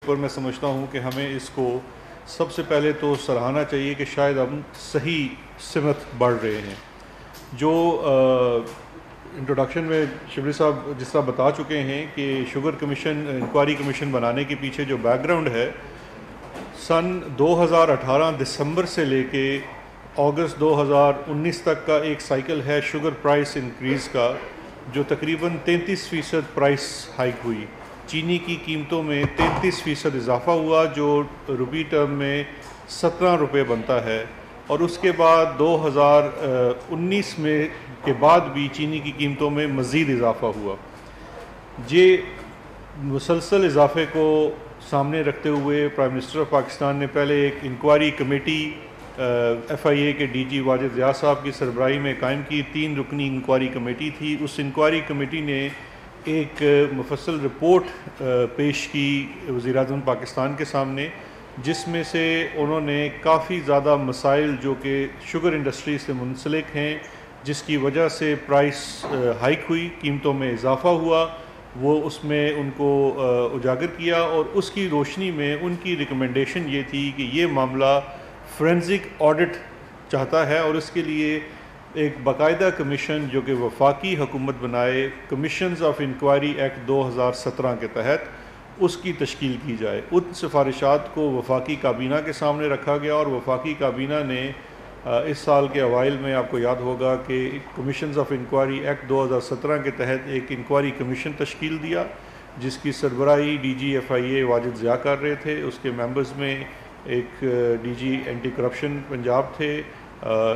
اوپر میں سمجھتا ہوں کہ ہمیں اس کو سب سے پہلے تو سراہنا چاہیے کہ شاید ہم صحیح سمت بڑھ رہے ہیں. جو انٹروڈکشن میں شبلی صاحب جس طرح بتا چکے ہیں کہ شوگر کمیشن انکوائری کمیشن بنانے کے پیچھے جو بیک گراؤنڈ ہے، سن 2018 دسمبر سے لے کے اگست 2019 تک کا ایک سائیکل ہے شوگر پرائس انکریز کا، جو تقریباً 33% پرائس ہائیک ہوئی. چینی کی قیمتوں میں 33% اضافہ ہوا، جو روپی ٹرم میں 17 روپے بنتا ہے. اور اس کے بعد 2019 میں کے بعد بھی چینی کی قیمتوں میں مزید اضافہ ہوا. یہ مسلسل اضافے کو سامنے رکھتے ہوئے پرائم منسٹر آف پاکستان نے پہلے ایک انکوائری کمیٹی ایف آئی اے کے ڈی جی واجد ضیاء صاحب کی سربراہی میں قائم کی. 3 رکنی انکوائری کمیٹی تھی. اس انکوائری کمیٹی نے ایک مفصل رپورٹ پیش کی وزیر اعظم پاکستان کے سامنے، جس میں سے انہوں نے کافی زیادہ مسائل جو کہ شوگر انڈسٹری سے منسلک ہیں، جس کی وجہ سے پرائس ہائیک ہوئی، قیمتوں میں اضافہ ہوا، وہ اس میں ان کو اجاگر کیا. اور اس کی روشنی میں ان کی ریکمنڈیشن یہ تھی کہ یہ معاملہ فورینزک آڈٹ چاہتا ہے، اور اس کے لیے ایک باقاعدہ کمیشن جو کہ وفاقی حکومت بنائے، کمیشنز آف انکوائری ایکٹ 2017 کے تحت اس کی تشکیل کی جائے. ان سفارشات کو وفاقی کابینہ کے سامنے رکھا گیا، اور وفاقی کابینہ نے اس سال کے اوائل میں آپ کو یاد ہوگا کہ کمیشنز آف انکوائری ایکٹ 2017 کے تحت ایک انکوائری کمیشن تشکیل دیا، جس کی سربراہی D G F I A Wajid Zia کر رہے تھے. اس کے ممبرز میں ایک D G anti corruption Punjab تھے،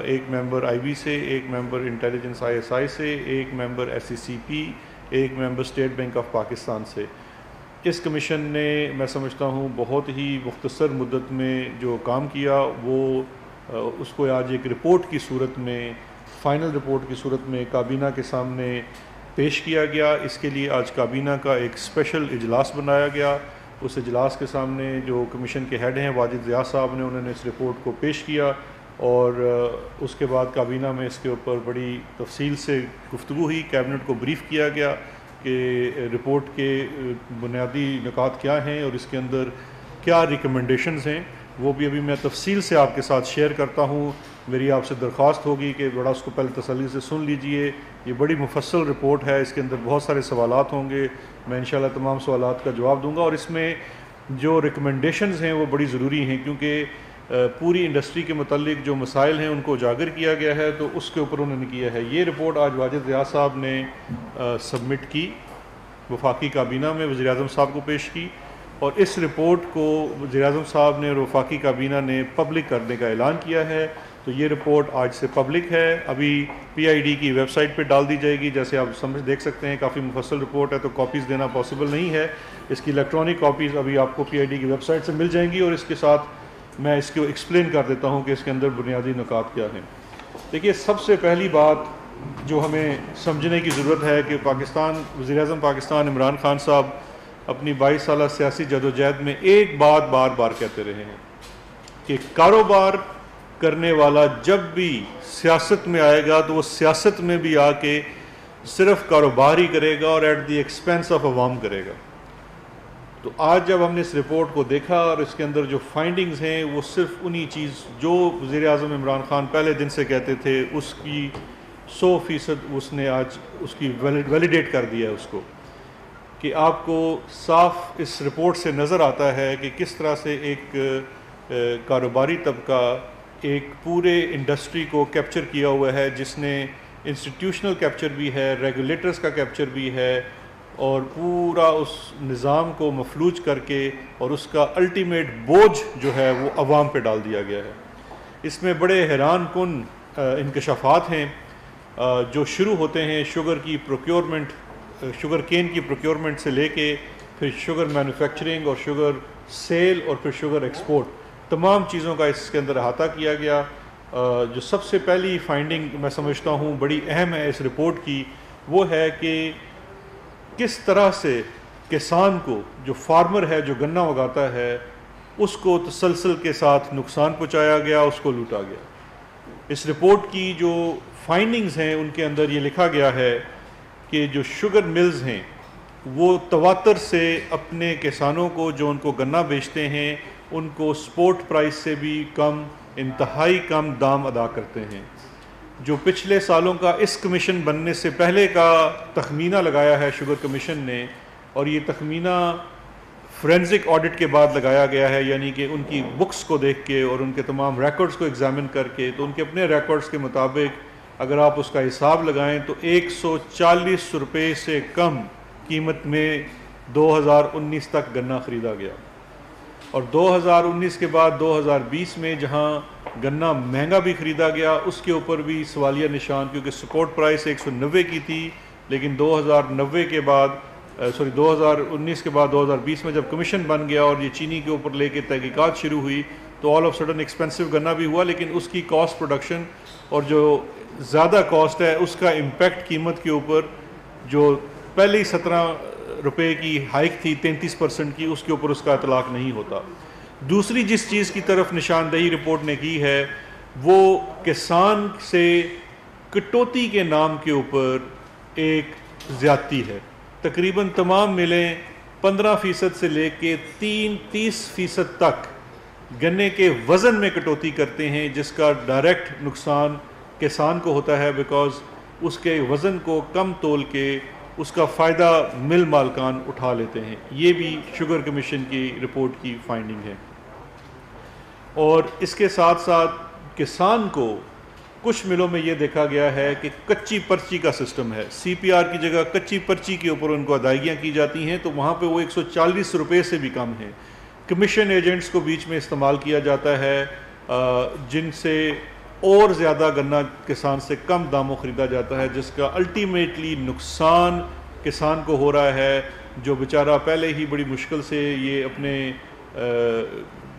ایک ممبر آئی بی سے، ایک ممبر انٹیلیجنس آئی ایس آئی سے، ایک ممبر ایس سی سی پی، ایک member state bank of Pakistan سے. اس کمیشن نے میں سمجھتا ہوں بہت ہی مختصر مدت میں جو کام کیا، وہ اس کو آج ایک رپورٹ کی صورت میں، فائنل رپورٹ کی صورت میں کابینہ کے سامنے پیش کیا گیا. اس کے لیے آج کابینہ کا ایک اسپیشل اجلاس بنایا گیا. اس اجلاس کے سامنے جو کمیشن کے ہیڈ ہیں واجد ضیاء صاحب نے، انہوں نے اس رپورٹ کو پیش کیا، اور اس کے بعد کابینہ میں اس کے اوپر بڑی تفصیل سے گفتگو ہوئی. کیبنٹ کو بریف کیا گیا کہ رپورٹ کے بنیادی نکات کیا ہیں اور اس کے اندر کیا ریکمنڈیشنز ہیں. وہ بھی ابھی میں تفصیل سے آپ کے ساتھ شیئر کرتا ہوں. میری آپ سے درخواست ہوگی کہ بڑا اس کو پہلے تسلی سے سن لیجئے. یہ بڑی مفصل رپورٹ ہے، اس کے اندر بہت سارے سوالات ہوں گے. میں انشاءاللہ تمام سوالات کا جواب دوں گا، اور اس میں جو ریکمنڈیشنز ہیں وہ بڑی ضروری ہیں، کیونکہ پوری انڈسٹری کے متعلق جو مسائل ہیں ان کو اجاگر کیا گیا ہے، تو اس کے اوپر انہوں نے کیا ہے. یہ رپورٹ آج واجد ضیاء صاحب نے سبمٹ کی، وفاقی کابینہ میں وزیر اعظم صاحب کو پیش کی، اور اس رپورٹ کو وزیر اعظم صاحب نے اور وفاقی کابینہ نے پبلک کرنے کا اعلان کیا ہے. تو یہ رپورٹ آج سے پبلک ہے، ابھی پی آئی ڈی کی ویب سائٹ پہ ڈال دی جائے گی. جیسے آپ دیکھ سکتے ہیں کافی مفصل رپورٹ ہے، تو کاپیز دینا پاسبل نہیں ہے. اس کی الیکٹرانک کاپیز ابھی آپ کو پی آئی ڈی کی ویب سائٹ سے مل جائیں گی، اور اس کے ساتھ میں اس کو ایکسپلین کر دیتا ہوں کہ اس کے اندر بنیادی نکات کیا ہیں. دیکھیے، سب سے پہلی بات جو ہمیں سمجھنے کی ضرورت ہے کہ وزیر اعظم پاکستان عمران خان صاحب اپنی 22 سالہ سیاسی جدوجہد میں ایک بات بار بار کہتے رہے ہیں کہ کاروبار کرنے والا جب بھی سیاست میں آئے گا تو وہ سیاست میں بھی آ کے صرف کاروبار ہی کرے گا، اور ایٹ دی ایکسپینس آف عوام کرے گا. تو آج جب ہم نے اس رپورٹ کو دیکھا اور اس کے اندر جو فائنڈنگز ہیں، وہ صرف انہی چیز جو وزیر اعظم عمران خان پہلے دن سے کہتے تھے، اس کی 100% اس نے آج اس کی ویلیڈیٹ کر دیا ہے اس کو، کہ آپ کو صاف اس رپورٹ سے نظر آتا ہے کہ کس طرح سے ایک کاروباری طبقہ ایک پورے انڈسٹری کو کیپچر کیا ہوا ہے، جس نے انسٹیٹیوشنل کیپچر بھی ہے، ریگولیٹرز کا کیپچر بھی ہے، اور پورا اس نظام کو مفلوج کر کے اور اس کا الٹیمیٹ بوجھ جو ہے وہ عوام پہ ڈال دیا گیا ہے. اس میں بڑے حیران کن انکشافات ہیں جو شروع ہوتے ہیں شوگر کی پروکیورمنٹ، شوگر کین کی پروکیورمنٹ سے لے کے پھر شوگر مینوفیکچرنگ اور شوگر سیل اور پھر شوگر ایکسپورٹ، تمام چیزوں کا اس کے اندر احاطہ کیا گیا. جو سب سے پہلی فائنڈنگ میں سمجھتا ہوں بڑی اہم ہے اس رپورٹ کی، وہ ہے کہ کس طرح سے کسان کو، جو فارمر ہے جو گنا اگاتا ہے، اس کو تسلسل کے ساتھ نقصان پہنچایا گیا، اس کو لوٹا گیا. اس رپورٹ کی جو فائنڈنگز ہیں ان کے اندر یہ لکھا گیا ہے کہ جو شوگر ملز ہیں وہ تواتر سے اپنے کسانوں کو جو ان کو گنا بیچتے ہیں ان کو سپورٹ پرائس سے بھی کم، انتہائی کم دام ادا کرتے ہیں۔ جو پچھلے سالوں کا اس کمیشن بننے سے پہلے کا تخمینہ لگایا ہے شوگر کمیشن نے، اور یہ تخمینہ فورینزک آڈٹ کے بعد لگایا گیا ہے، یعنی کہ ان کی بکس کو دیکھ کے اور ان کے تمام ریکارڈز کو ایگزامن کر کے، تو ان کے اپنے ریکارڈز کے مطابق اگر آپ اس کا حساب لگائیں تو 140 روپے سے کم قیمت میں 2019 تک گنا خریدا گیا، اور 2019 کے بعد 2020 میں جہاں گنا مہنگا بھی خریدا گیا اس کے اوپر بھی سوالیہ نشان، کیونکہ سپورٹ پرائس 190 کی تھی، لیکن 2019 کے بعد 2020 میں جب کمیشن بن گیا اور یہ چینی کے اوپر لے کے تحقیقات شروع ہوئی تو آل آف سڈن ایکسپینسو گنا بھی ہوا، لیکن اس کی کاسٹ پروڈکشن اور جو زیادہ کاسٹ ہے اس کا امپیکٹ قیمت کے اوپر، جو پہلے 17 روپے کی ہائیک تھی 33% کی، اس کے اوپر اس کا اطلاق نہیں ہوتا۔ دوسری جس چیز کی طرف نشاندہی رپورٹ نے کی ہے وہ کسان سے کٹوتی کے نام کے اوپر ایک زیادتی ہے۔ تقریباً تمام ملیں 15% سے لے کے 30% تک گنے کے وزن میں کٹوتی کرتے ہیں، جس کا ڈائریکٹ نقصان کسان کو ہوتا ہے، بیکاز اس کے وزن کو کم تول کے اس کا فائدہ مل مالکان اٹھا لیتے ہیں۔ یہ بھی شوگر کمیشن کی رپورٹ کی فائنڈنگ ہے۔ اور اس کے ساتھ ساتھ کسان کو کچھ ملوں میں یہ دیکھا گیا ہے کہ کچی پرچی کا سسٹم ہے، سی پی آر کی جگہ کچی پرچی کے اوپر ان کو ادائیگیاں کی جاتی ہیں، تو وہاں پہ وہ 140 روپے سے بھی کم ہیں۔ کمیشن ایجنٹس کو بیچ میں استعمال کیا جاتا ہے، جن سے اور زیادہ گنا کسان سے کم داموں خریدا جاتا ہے، جس کا الٹیمیٹلی نقصان کسان کو ہو رہا ہے، جو بیچارہ پہلے ہی بڑی مشکل سے یہ اپنے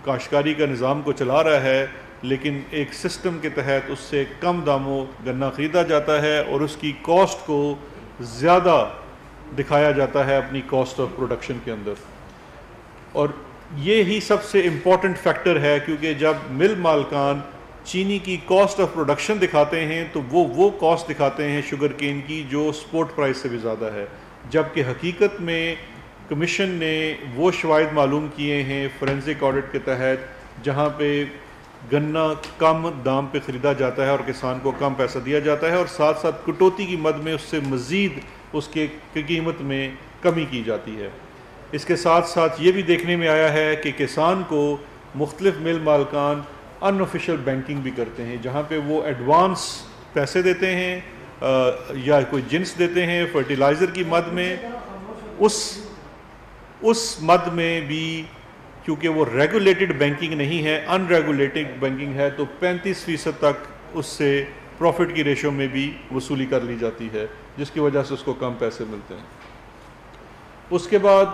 کاشتکاری کا نظام کو چلا رہا ہے، لیکن ایک سسٹم کے تحت اس سے کم داموں گنا خریدا جاتا ہے اور اس کی کاسٹ کو زیادہ دکھایا جاتا ہے اپنی کاسٹ آف پروڈکشن کے اندر۔ اور یہ ہی سب سے امپورٹنٹ فیکٹر ہے، کیونکہ جب مل مالکان چینی کی کاسٹ آف پروڈکشن دکھاتے ہیں تو وہ کاسٹ دکھاتے ہیں شوگر کین کی جو سپورٹ پرائس سے بھی زیادہ ہے، جبکہ حقیقت میں کمیشن نے وہ شواہد معلوم کیے ہیں فورینزک آڈٹ کے تحت جہاں پہ گنا کم دام پہ خریدا جاتا ہے اور کسان کو کم پیسہ دیا جاتا ہے، اور ساتھ ساتھ کٹوتی کی مد میں اس سے مزید اس کے قیمت میں کمی کی جاتی ہے۔ اس کے ساتھ ساتھ یہ بھی دیکھنے میں آیا ہے کہ کسان کو مختلف مل مالکان ان آفیشیل بینکنگ بھی کرتے ہیں، جہاں پہ وہ ایڈوانس پیسے دیتے ہیں یا کوئی جنس دیتے ہیں فرٹیلائزر کی مد میں، اس مد میں بھی کیونکہ وہ ریگولیٹڈ بینکنگ نہیں ہے، ان ریگولیٹڈ بینکنگ ہے، تو 35% تک اس سے پروفٹ کی ریشو میں بھی وصولی کر لی جاتی ہے، جس کی وجہ سے اس کو کم پیسے ملتے ہیں۔ اس کے بعد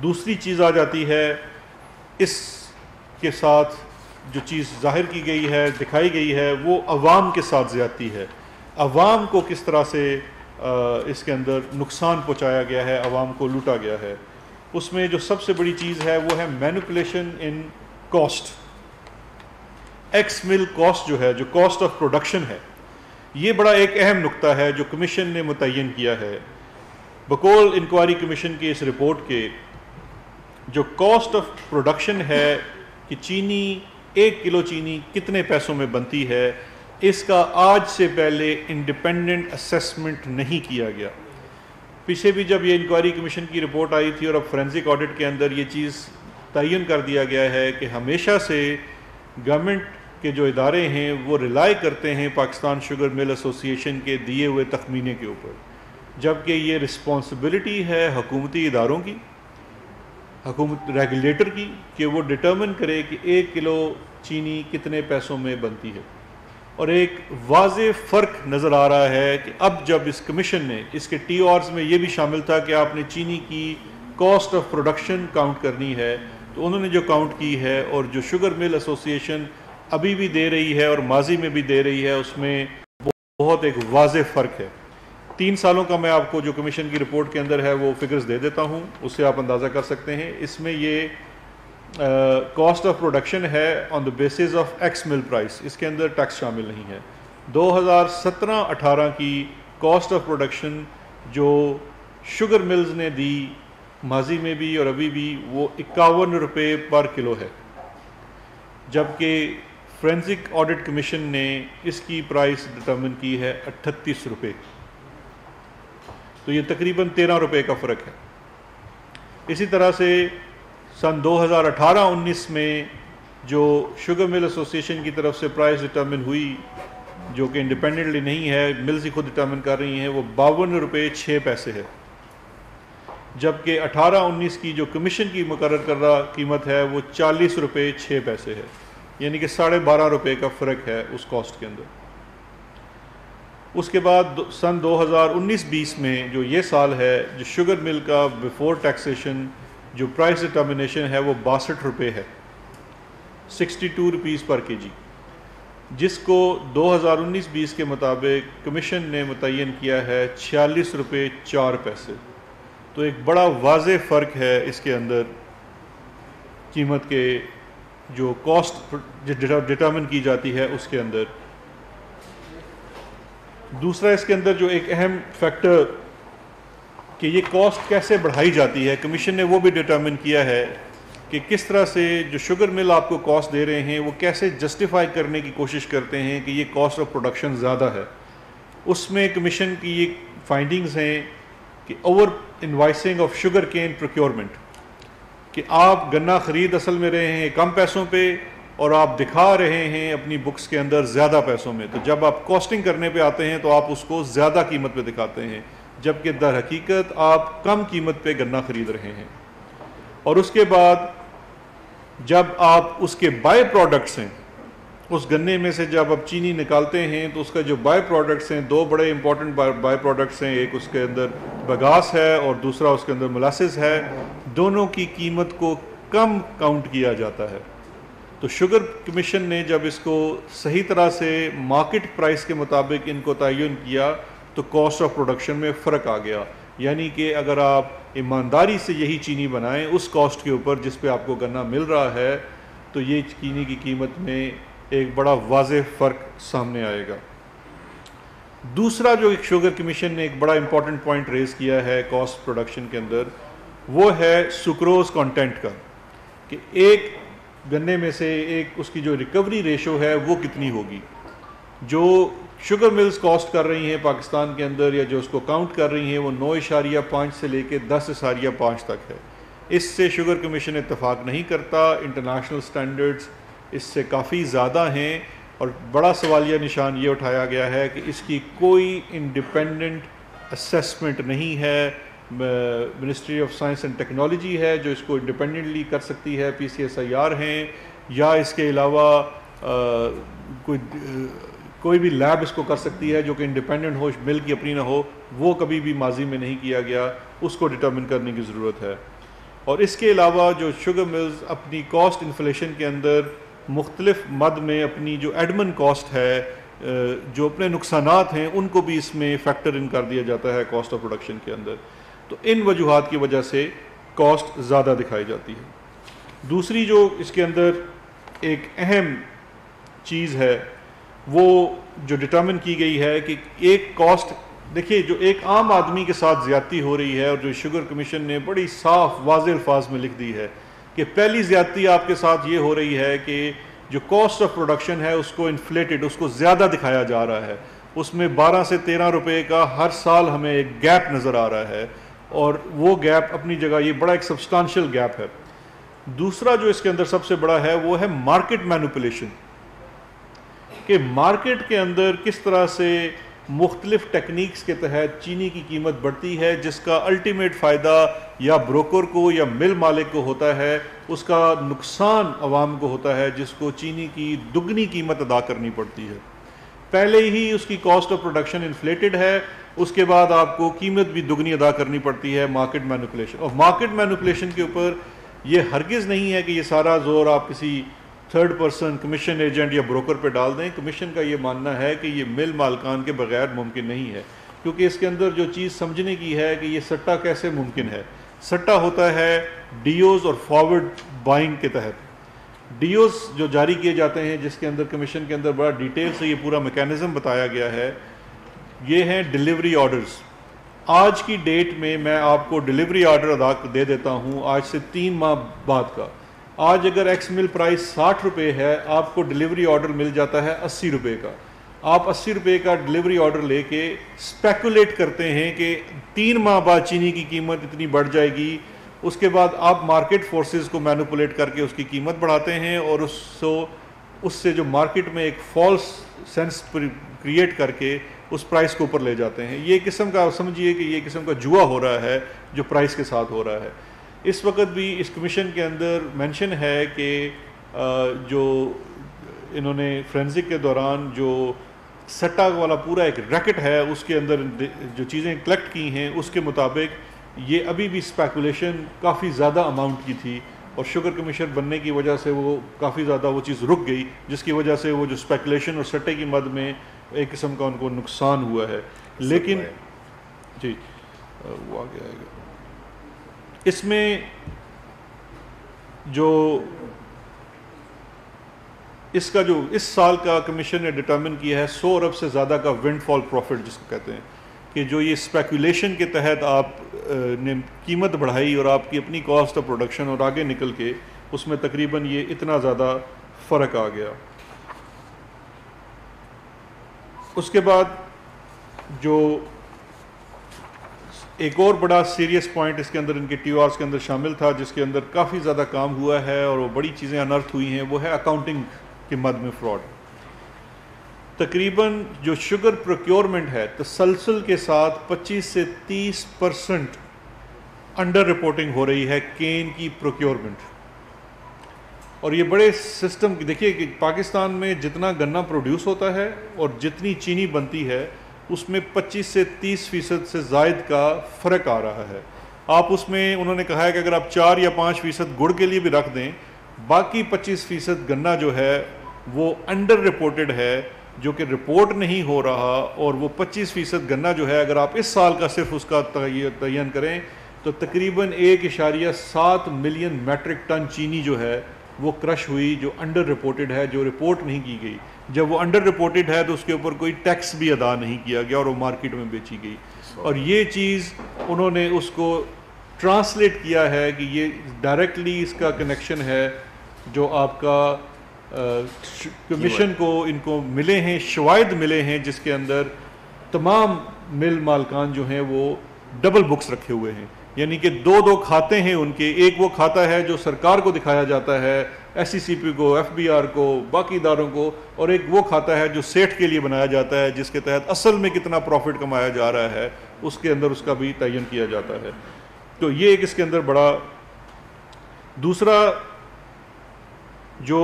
دوسری چیز آ جاتی ہے، اس کے ساتھ جو چیز ظاہر کی گئی ہے، دکھائی گئی ہے، وہ عوام کے ساتھ زیادتی ہے۔ عوام کو کس طرح سے اس کے اندر نقصان پہنچایا گیا ہے، عوام کو لوٹا گیا ہے۔ اس میں جو سب سے بڑی چیز ہے وہ ہے مینپولیشن ان کاسٹ۔ ایکس مل کاسٹ جو ہے، جو کاسٹ آف پروڈکشن ہے، یہ بڑا ایک اہم نقطہ ہے جو کمیشن نے متعین کیا ہے۔ بقول انکوائری کمیشن کی اس رپورٹ کے جو کاسٹ آف پروڈکشن ہے کہ چینی 1 کلو چینی کتنے پیسوں میں بنتی ہے، اس کا آج سے پہلے انڈیپینڈنٹ اسیسمنٹ نہیں کیا گیا۔ پیچھے بھی جب یہ انکوائری کمیشن کی رپورٹ آئی تھی اور اب فورینزک آڈٹ کے اندر یہ چیز تعین کر دیا گیا ہے کہ ہمیشہ سے گورنمنٹ کے جو ادارے ہیں وہ ریلائی کرتے ہیں پاکستان شوگر مل ایسوسی ایشن کے دیے ہوئے تخمینے کے اوپر، جبکہ یہ رسپانسبلٹی ہے حکومتی اداروں کی، حکومت ریگولیٹر کی، کہ وہ ڈٹرمن کرے کہ 1 کلو چینی کتنے پیسوں میں بنتی ہے۔ اور ایک واضح فرق نظر آ رہا ہے کہ اب جب اس کمیشن نے اس کے ٹی آرز میں یہ بھی شامل تھا کہ آپ نے چینی کی کاسٹ آف پروڈکشن کاؤنٹ کرنی ہے، تو انہوں نے جو کاؤنٹ کی ہے اور جو شوگر مل ایسوسی ایشن ابھی بھی دے رہی ہے اور ماضی میں بھی دے رہی ہے، اس میں بہت ایک واضح فرق ہے۔ 3 سالوں کا میں آپ کو جو کمیشن کی رپورٹ کے اندر ہے وہ فگرز دے دیتا ہوں، اس سے آپ اندازہ کر سکتے ہیں۔ اس میں یہ کاسٹ آف پروڈکشن ہے آن دا بیسز آف ایکس مل پرائس، اس کے اندر ٹیکس شامل نہیں ہے۔ 2017-18 کی کاسٹ آف پروڈکشن جو شوگر ملز نے دی ماضی میں بھی اور ابھی بھی وہ 51 روپے پر کلو ہے، جبکہ فورینزک آڈٹ کمیشن نے اس کی پرائس ڈٹرمن کی ہے 38 روپے، تو یہ تقریباً 13 روپے کا فرق ہے۔ اسی طرح سے سن 2018-19 میں جو شوگر مل ایسوسی ایشن کی طرف سے پرائس ڈٹرمن ہوئی، جو کہ انڈیپینڈنٹلی نہیں ہے، ملز ہی خود ڈٹرمن کر رہی ہیں، وہ 52 روپے 6 پیسے ہے، جبکہ 18-19 کی جو کمیشن کی مقرر کردہ قیمت ہے وہ 40 روپے 6 پیسے ہے، یعنی کہ 12.5 روپے کا فرق ہے اس کاسٹ کے اندر۔ اس کے بعد سن 2019-20 میں جو یہ سال ہے، جو شوگر مل کا بیفور ٹیکسیشن جو پرائس ڈٹرمنیشن ہے وہ 62 روپے ہے، 62 روپیز پر کے جی، جس کو 2019-20 کے مطابق کمیشن نے متعین کیا ہے 46 روپے 4 پیسے۔ تو ایک بڑا واضح فرق ہے اس کے اندر قیمت کے جو کاسٹ ڈٹرمن کی جاتی ہے اس کے اندر۔ دوسرا اس کے اندر جو ایک اہم فیکٹر کہ یہ کاسٹ کیسے بڑھائی جاتی ہے، کمیشن نے وہ بھی ڈٹرمن کیا ہے کہ کس طرح سے جو شوگر مل آپ کو کاسٹ دے رہے ہیں وہ کیسے جسٹیفائی کرنے کی کوشش کرتے ہیں کہ یہ کاسٹ آف پروڈکشن زیادہ ہے۔ اس میں کمیشن کی یہ فائنڈنگز ہیں کہ over invoicing of sugar cane procurement, کہ آپ گنا خرید اصل میں رہے ہیں کم پیسوں پہ اور آپ دکھا رہے ہیں اپنی بکس کے اندر زیادہ پیسوں میں، تو جب آپ کاسٹنگ کرنے پہ آتے ہیں تو آپ اس کو زیادہ قیمت پہ دکھاتے ہیں، جبکہ در حقیقت آپ کم قیمت پہ گنا خرید رہے ہیں۔ اور اس کے بعد جب آپ اس کے بائی پروڈکٹس ہیں، اس گنے میں سے جب آپ چینی نکالتے ہیں تو اس کا جو بائی پروڈکٹس ہیں، دو بڑے امپورٹنٹ بائی پروڈکٹس ہیں، ایک اس کے اندر بگاس ہے اور دوسرا اس کے اندر مولاسز ہے، دونوں کی قیمت کو کم کاؤنٹ کیا جاتا ہے۔ تو شوگر کمیشن نے جب اس کو صحیح طرح سے مارکیٹ پرائس کے مطابق ان کو تعین کیا تو کاسٹ آف پروڈکشن میں فرق آ گیا، یعنی کہ اگر آپ ایمانداری سے یہی چینی بنائیں اس کاسٹ کے اوپر جس پہ آپ کو گنا مل رہا ہے تو یہ چینی کی قیمت میں ایک بڑا واضح فرق سامنے آئے گا۔ دوسرا جو ایک شوگر کمیشن نے ایک بڑا امپورٹنٹ پوائنٹ ریز کیا ہے کاسٹ پروڈکشن کے اندر، وہ ہے سکروز کانٹینٹ کا، کہ ایک گنے میں سے ایک اس کی جو ریکوری ریشو ہے وہ کتنی ہوگی۔ جو شوگر ملز کاسٹ کر رہی ہیں پاکستان کے اندر یا جو اس کو کاؤنٹ کر رہی ہیں وہ 9.5 سے لے کے 10.5 تک ہے۔ اس سے شوگر کمیشن اتفاق نہیں کرتا، انٹرنیشنل سٹینڈرڈز اس سے کافی زیادہ ہیں، اور بڑا سوالیہ نشان یہ اٹھایا گیا ہے کہ اس کی کوئی انڈیپینڈنٹ اسیسمنٹ نہیں ہے۔ Ministry of science and technology ہے جو اس کو انڈیپینڈنٹلی کر سکتی ہے، PCSIR ہیں، یا اس کے علاوہ کوئی بھی لیب اس کو کر سکتی ہے جو کہ انڈیپینڈنٹ ہو، مل کی اپنی نہ ہو، وہ کبھی بھی ماضی میں نہیں کیا گیا، اس کو ڈٹرمن کرنے کی ضرورت ہے۔ اور اس کے علاوہ جو شوگر ملز اپنی کاسٹ انفلیشن کے اندر مختلف مد میں اپنی جو ایڈمن کاسٹ ہے، جو اپنے نقصانات ہیں، ان کو بھی اس میں فیکٹر ان کر دیا جاتا ہے کاسٹ آف پروڈکشن کے اندر۔ تو ان وجوہات کی وجہ سے کاسٹ زیادہ دکھائی جاتی ہے۔ دوسری جو اس کے اندر ایک اہم چیز ہے وہ جو ڈٹرمن کی گئی ہے کہ ایک کاسٹ، دیکھیے جو ایک عام آدمی کے ساتھ زیادتی ہو رہی ہے، اور جو شوگر کمیشن نے بڑی صاف واضح الفاظ میں لکھ دی ہے کہ پہلی زیادتی آپ کے ساتھ یہ ہو رہی ہے کہ جو کاسٹ آف پروڈکشن ہے اس کو انفلیٹڈ، اس کو زیادہ دکھایا جا رہا ہے، اس میں 12 سے 13 روپے کا ہر سال ہمیں ایک گیپ نظر آ رہا ہے، اور وہ گیپ اپنی جگہ یہ بڑا ایک سبسٹانشل گیپ ہے۔ دوسرا جو اس کے اندر سب سے بڑا ہے وہ ہے مارکیٹ مینوپولیشن، کہ مارکیٹ کے اندر کس طرح سے مختلف ٹیکنیکس کے تحت چینی کی قیمت بڑھتی ہے، جس کا الٹیمیٹ فائدہ یا بروکر کو یا مل مالک کو ہوتا ہے، اس کا نقصان عوام کو ہوتا ہے جس کو چینی کی دگنی قیمت ادا کرنی پڑتی ہے۔ پہلے ہی اس کی کاسٹ آف پروڈکشن انفلیٹڈ ہے، اس کے بعد آپ کو قیمت بھی دگنی ادا کرنی پڑتی ہے، مارکیٹ مینوپولیشن۔ اور مارکیٹ مینوپولیشن کے اوپر یہ ہرگز نہیں ہے کہ یہ سارا زور آپ کسی تھرڈ پرسن کمیشن ایجنٹ یا بروکر پہ ڈال دیں۔ کمیشن کا یہ ماننا ہے کہ یہ مل مالکان کے بغیر ممکن نہیں ہے، کیونکہ اس کے اندر جو چیز سمجھنے کی ہے کہ یہ سٹا کیسے ممکن ہے۔ سٹا ہوتا ہے ڈیوز اور فارورڈ بائنگ کے تحت۔ ڈیوز جو جاری کیے جاتے ہیں، جس کے اندر کمیشن کے اندر بڑا ڈیٹیل سے یہ پورا میکینزم بتایا گیا ہے، یہ ہیں ڈیلیوری آرڈرز، آج کی ڈیٹ میں آپ کو ڈیلیوری آرڈر ادا دے دیتا ہوں آج سے 3 ماہ بعد کا. آج اگر ایکس مل پرائس 60 روپے ہے, آپ کو ڈیلیوری آرڈر مل جاتا ہے 80 روپے کا. آپ 80 روپے کا ڈیلیوری آرڈر لے کے اسپیکولیٹ کرتے ہیں کہ 3 ماہ بعد چینی کی قیمت اتنی بڑھ جائے گی. اس کے بعد آپ مارکیٹ فورسز کو مینوپولیٹ کر کے اس کی قیمت بڑھاتے ہیں, اور اس سے جو مارکیٹ میں ایک فالس سینس کریٹ کر کے اس پرائس کو اوپر لے جاتے ہیں. یہ قسم کا سمجھیے کہ یہ قسم کا جوا ہو رہا ہے جو پرائس کے ساتھ ہو رہا ہے. اس وقت بھی اس کمیشن کے اندر مینشن ہے کہ جو انہوں نے فرینزک کے دوران جو سٹا والا پورا ایک ریکٹ ہے اس کے اندر جو چیزیں کلیکٹ کی ہیں اس کے مطابق یہ ابھی بھی اسپیکولیشن کافی زیادہ اماؤنٹ کی تھی, اور شوگر کمیشن بننے کی وجہ سے وہ کافی زیادہ وہ چیز رک گئی, جس کی وجہ سے وہ جو اسپیکولیشن اور سٹے کی مد میں ایک قسم کا ان کو نقصان ہوا ہے. لیکن جی وہ آگے آئے گا. اس میں جو اس کا جو اس سال کا کمیشن نے ڈٹرمن کیا ہے 100 ارب سے زیادہ کا ونڈ فال پروفٹ جس کو کہتے ہیں, کہ جو یہ اسپیکولیشن کے تحت آپ نے قیمت بڑھائی اور آپ کی اپنی کاسٹ آف پروڈکشن اور آگے نکل کے اس میں تقریباً یہ اتنا زیادہ فرق آ گیا. اس کے بعد جو ایک اور بڑا سیریس پوائنٹ اس کے اندر ان کے ٹی او آرز کے اندر شامل تھا, جس کے اندر کافی زیادہ کام ہوا ہے اور وہ بڑی چیزیں انرتھ ہوئی ہیں, وہ ہے اکاؤنٹنگ کی مد میں فراڈ. تقریباً جو شوگر پروکیورمنٹ ہے تسلسل کے ساتھ 25 سے 30% انڈر رپورٹنگ ہو رہی ہے کین کی پروکیورمنٹ. اور یہ بڑے سسٹم دیکھیے کہ پاکستان میں جتنا گنا پروڈیوس ہوتا ہے اور جتنی چینی بنتی ہے اس میں 25 سے 30% سے زائد کا فرق آ رہا ہے. آپ اس میں انہوں نے کہا ہے کہ اگر آپ 4 یا 5% گڑ کے لیے بھی رکھ دیں, باقی 25% گنا جو ہے وہ انڈر رپورٹڈ ہے, جو کہ رپورٹ نہیں ہو رہا. اور وہ 25% گنا جو ہے اگر آپ اس سال کا صرف اس کا تعین کریں تو تقریباً 1.7 ملین میٹرک ٹن چینی جو ہے وہ کرش ہوئی, جو انڈر رپورٹڈ ہے, جو رپورٹ نہیں کی گئی. جب وہ انڈر رپورٹڈ ہے تو اس کے اوپر کوئی ٹیکس بھی ادا نہیں کیا گیا اور وہ مارکیٹ میں بیچی گئی. اور یہ چیز انہوں نے اس کو ٹرانسلیٹ کیا ہے کہ یہ ڈائریکٹلی اس کا کنیکشن ہے جو آپ کا کمیشن کو ان کو ملے ہیں, شواہد ملے ہیں جس کے اندر تمام مل مالکان جو ہیں وہ ڈبل بکس رکھے ہوئے ہیں. یعنی کہ 2 کھاتے ہیں ان کے, ایک وہ کھاتا ہے جو سرکار کو دکھایا جاتا ہے, ایس سی سی پی کو, ایف بی آر کو, باقی اداروں کو, اور ایک وہ کھاتا ہے جو سیٹھ کے لیے بنایا جاتا ہے جس کے تحت اصل میں کتنا پروفٹ کمایا جا رہا ہے اس کے اندر اس کا بھی تعین کیا جاتا ہے. تو یہ ایک اس کے اندر بڑا. دوسرا جو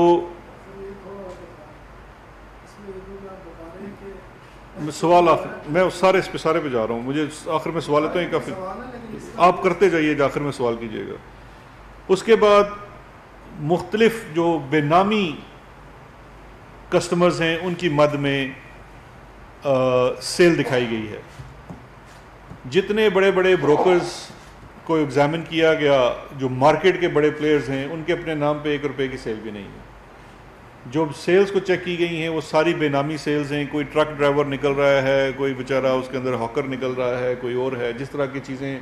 سوال میں سارے اس پہ جا رہا ہوں, مجھے آخر میں سوال تو کافی آپ کرتے جائیے, آخر میں سوال کیجیے گا. اس کے بعد مختلف جو بے نامی کسٹمرز ہیں ان کی مد میں سیل دکھائی گئی ہے. جتنے بڑے بڑے بروکرز کو ایگزامن کیا گیا, جو مارکیٹ کے بڑے پلیئرز ہیں, ان کے اپنے نام پہ 1 روپے کی سیل بھی نہیں ہے. جو سیلز کو چیک کی گئی ہیں وہ ساری بے نامی سیلز ہیں. کوئی ٹرک ڈرائیور نکل رہا ہے, کوئی بیچارہ اس کے اندر ہاکر نکل رہا ہے, کوئی اور ہے, جس طرح کی چیزیں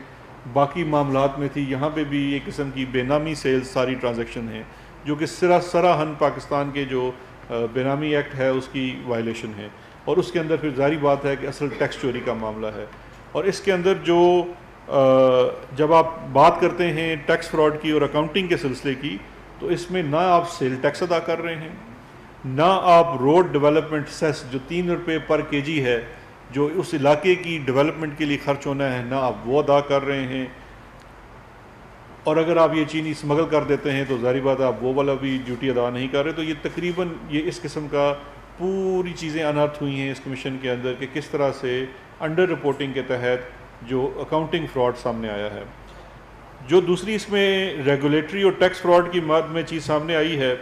باقی معاملات میں تھی یہاں پہ بھی ایک قسم کی بے نامی سیلز ساری ٹرانزیکشن ہیں, جو کہ سراہن پاکستان کے جو بے نامی ایکٹ ہے اس کی وائلیشن ہے. اور اس کے اندر پھر ظاہری بات ہے کہ اصل ٹیکس چوری کا معاملہ ہے. اور اس کے اندر جو جب آپ بات کرتے ہیں ٹیکس فراڈ کی اور اکاؤنٹنگ کے سلسلے کی, تو اس میں نہ آپ سیل ٹیکس ادا کر رہے ہیں, نہ آپ روڈ ڈیولپمنٹ سیس جو 3 روپے پر کے جی ہے جو اس علاقے کی ڈیولپمنٹ کے لیے خرچ ہونا ہے, نہ آپ وہ ادا کر رہے ہیں. اور اگر آپ یہ چینی اسمگل کر دیتے ہیں تو ظاہری بات ہے آپ وہ والا بھی ڈیوٹی ادا نہیں کر رہے. تو یہ تقریباً یہ اس قسم کا پوری چیزیں انرتھ ہوئی ہیں اس کمیشن کے اندر کہ کس طرح سے انڈر رپورٹنگ کے تحت جو اکاؤنٹنگ فراڈ سامنے آیا ہے. جو دوسری اس میں ریگولیٹری اور ٹیکس فراڈ کی مد میں چیز سامنے آئی ہے,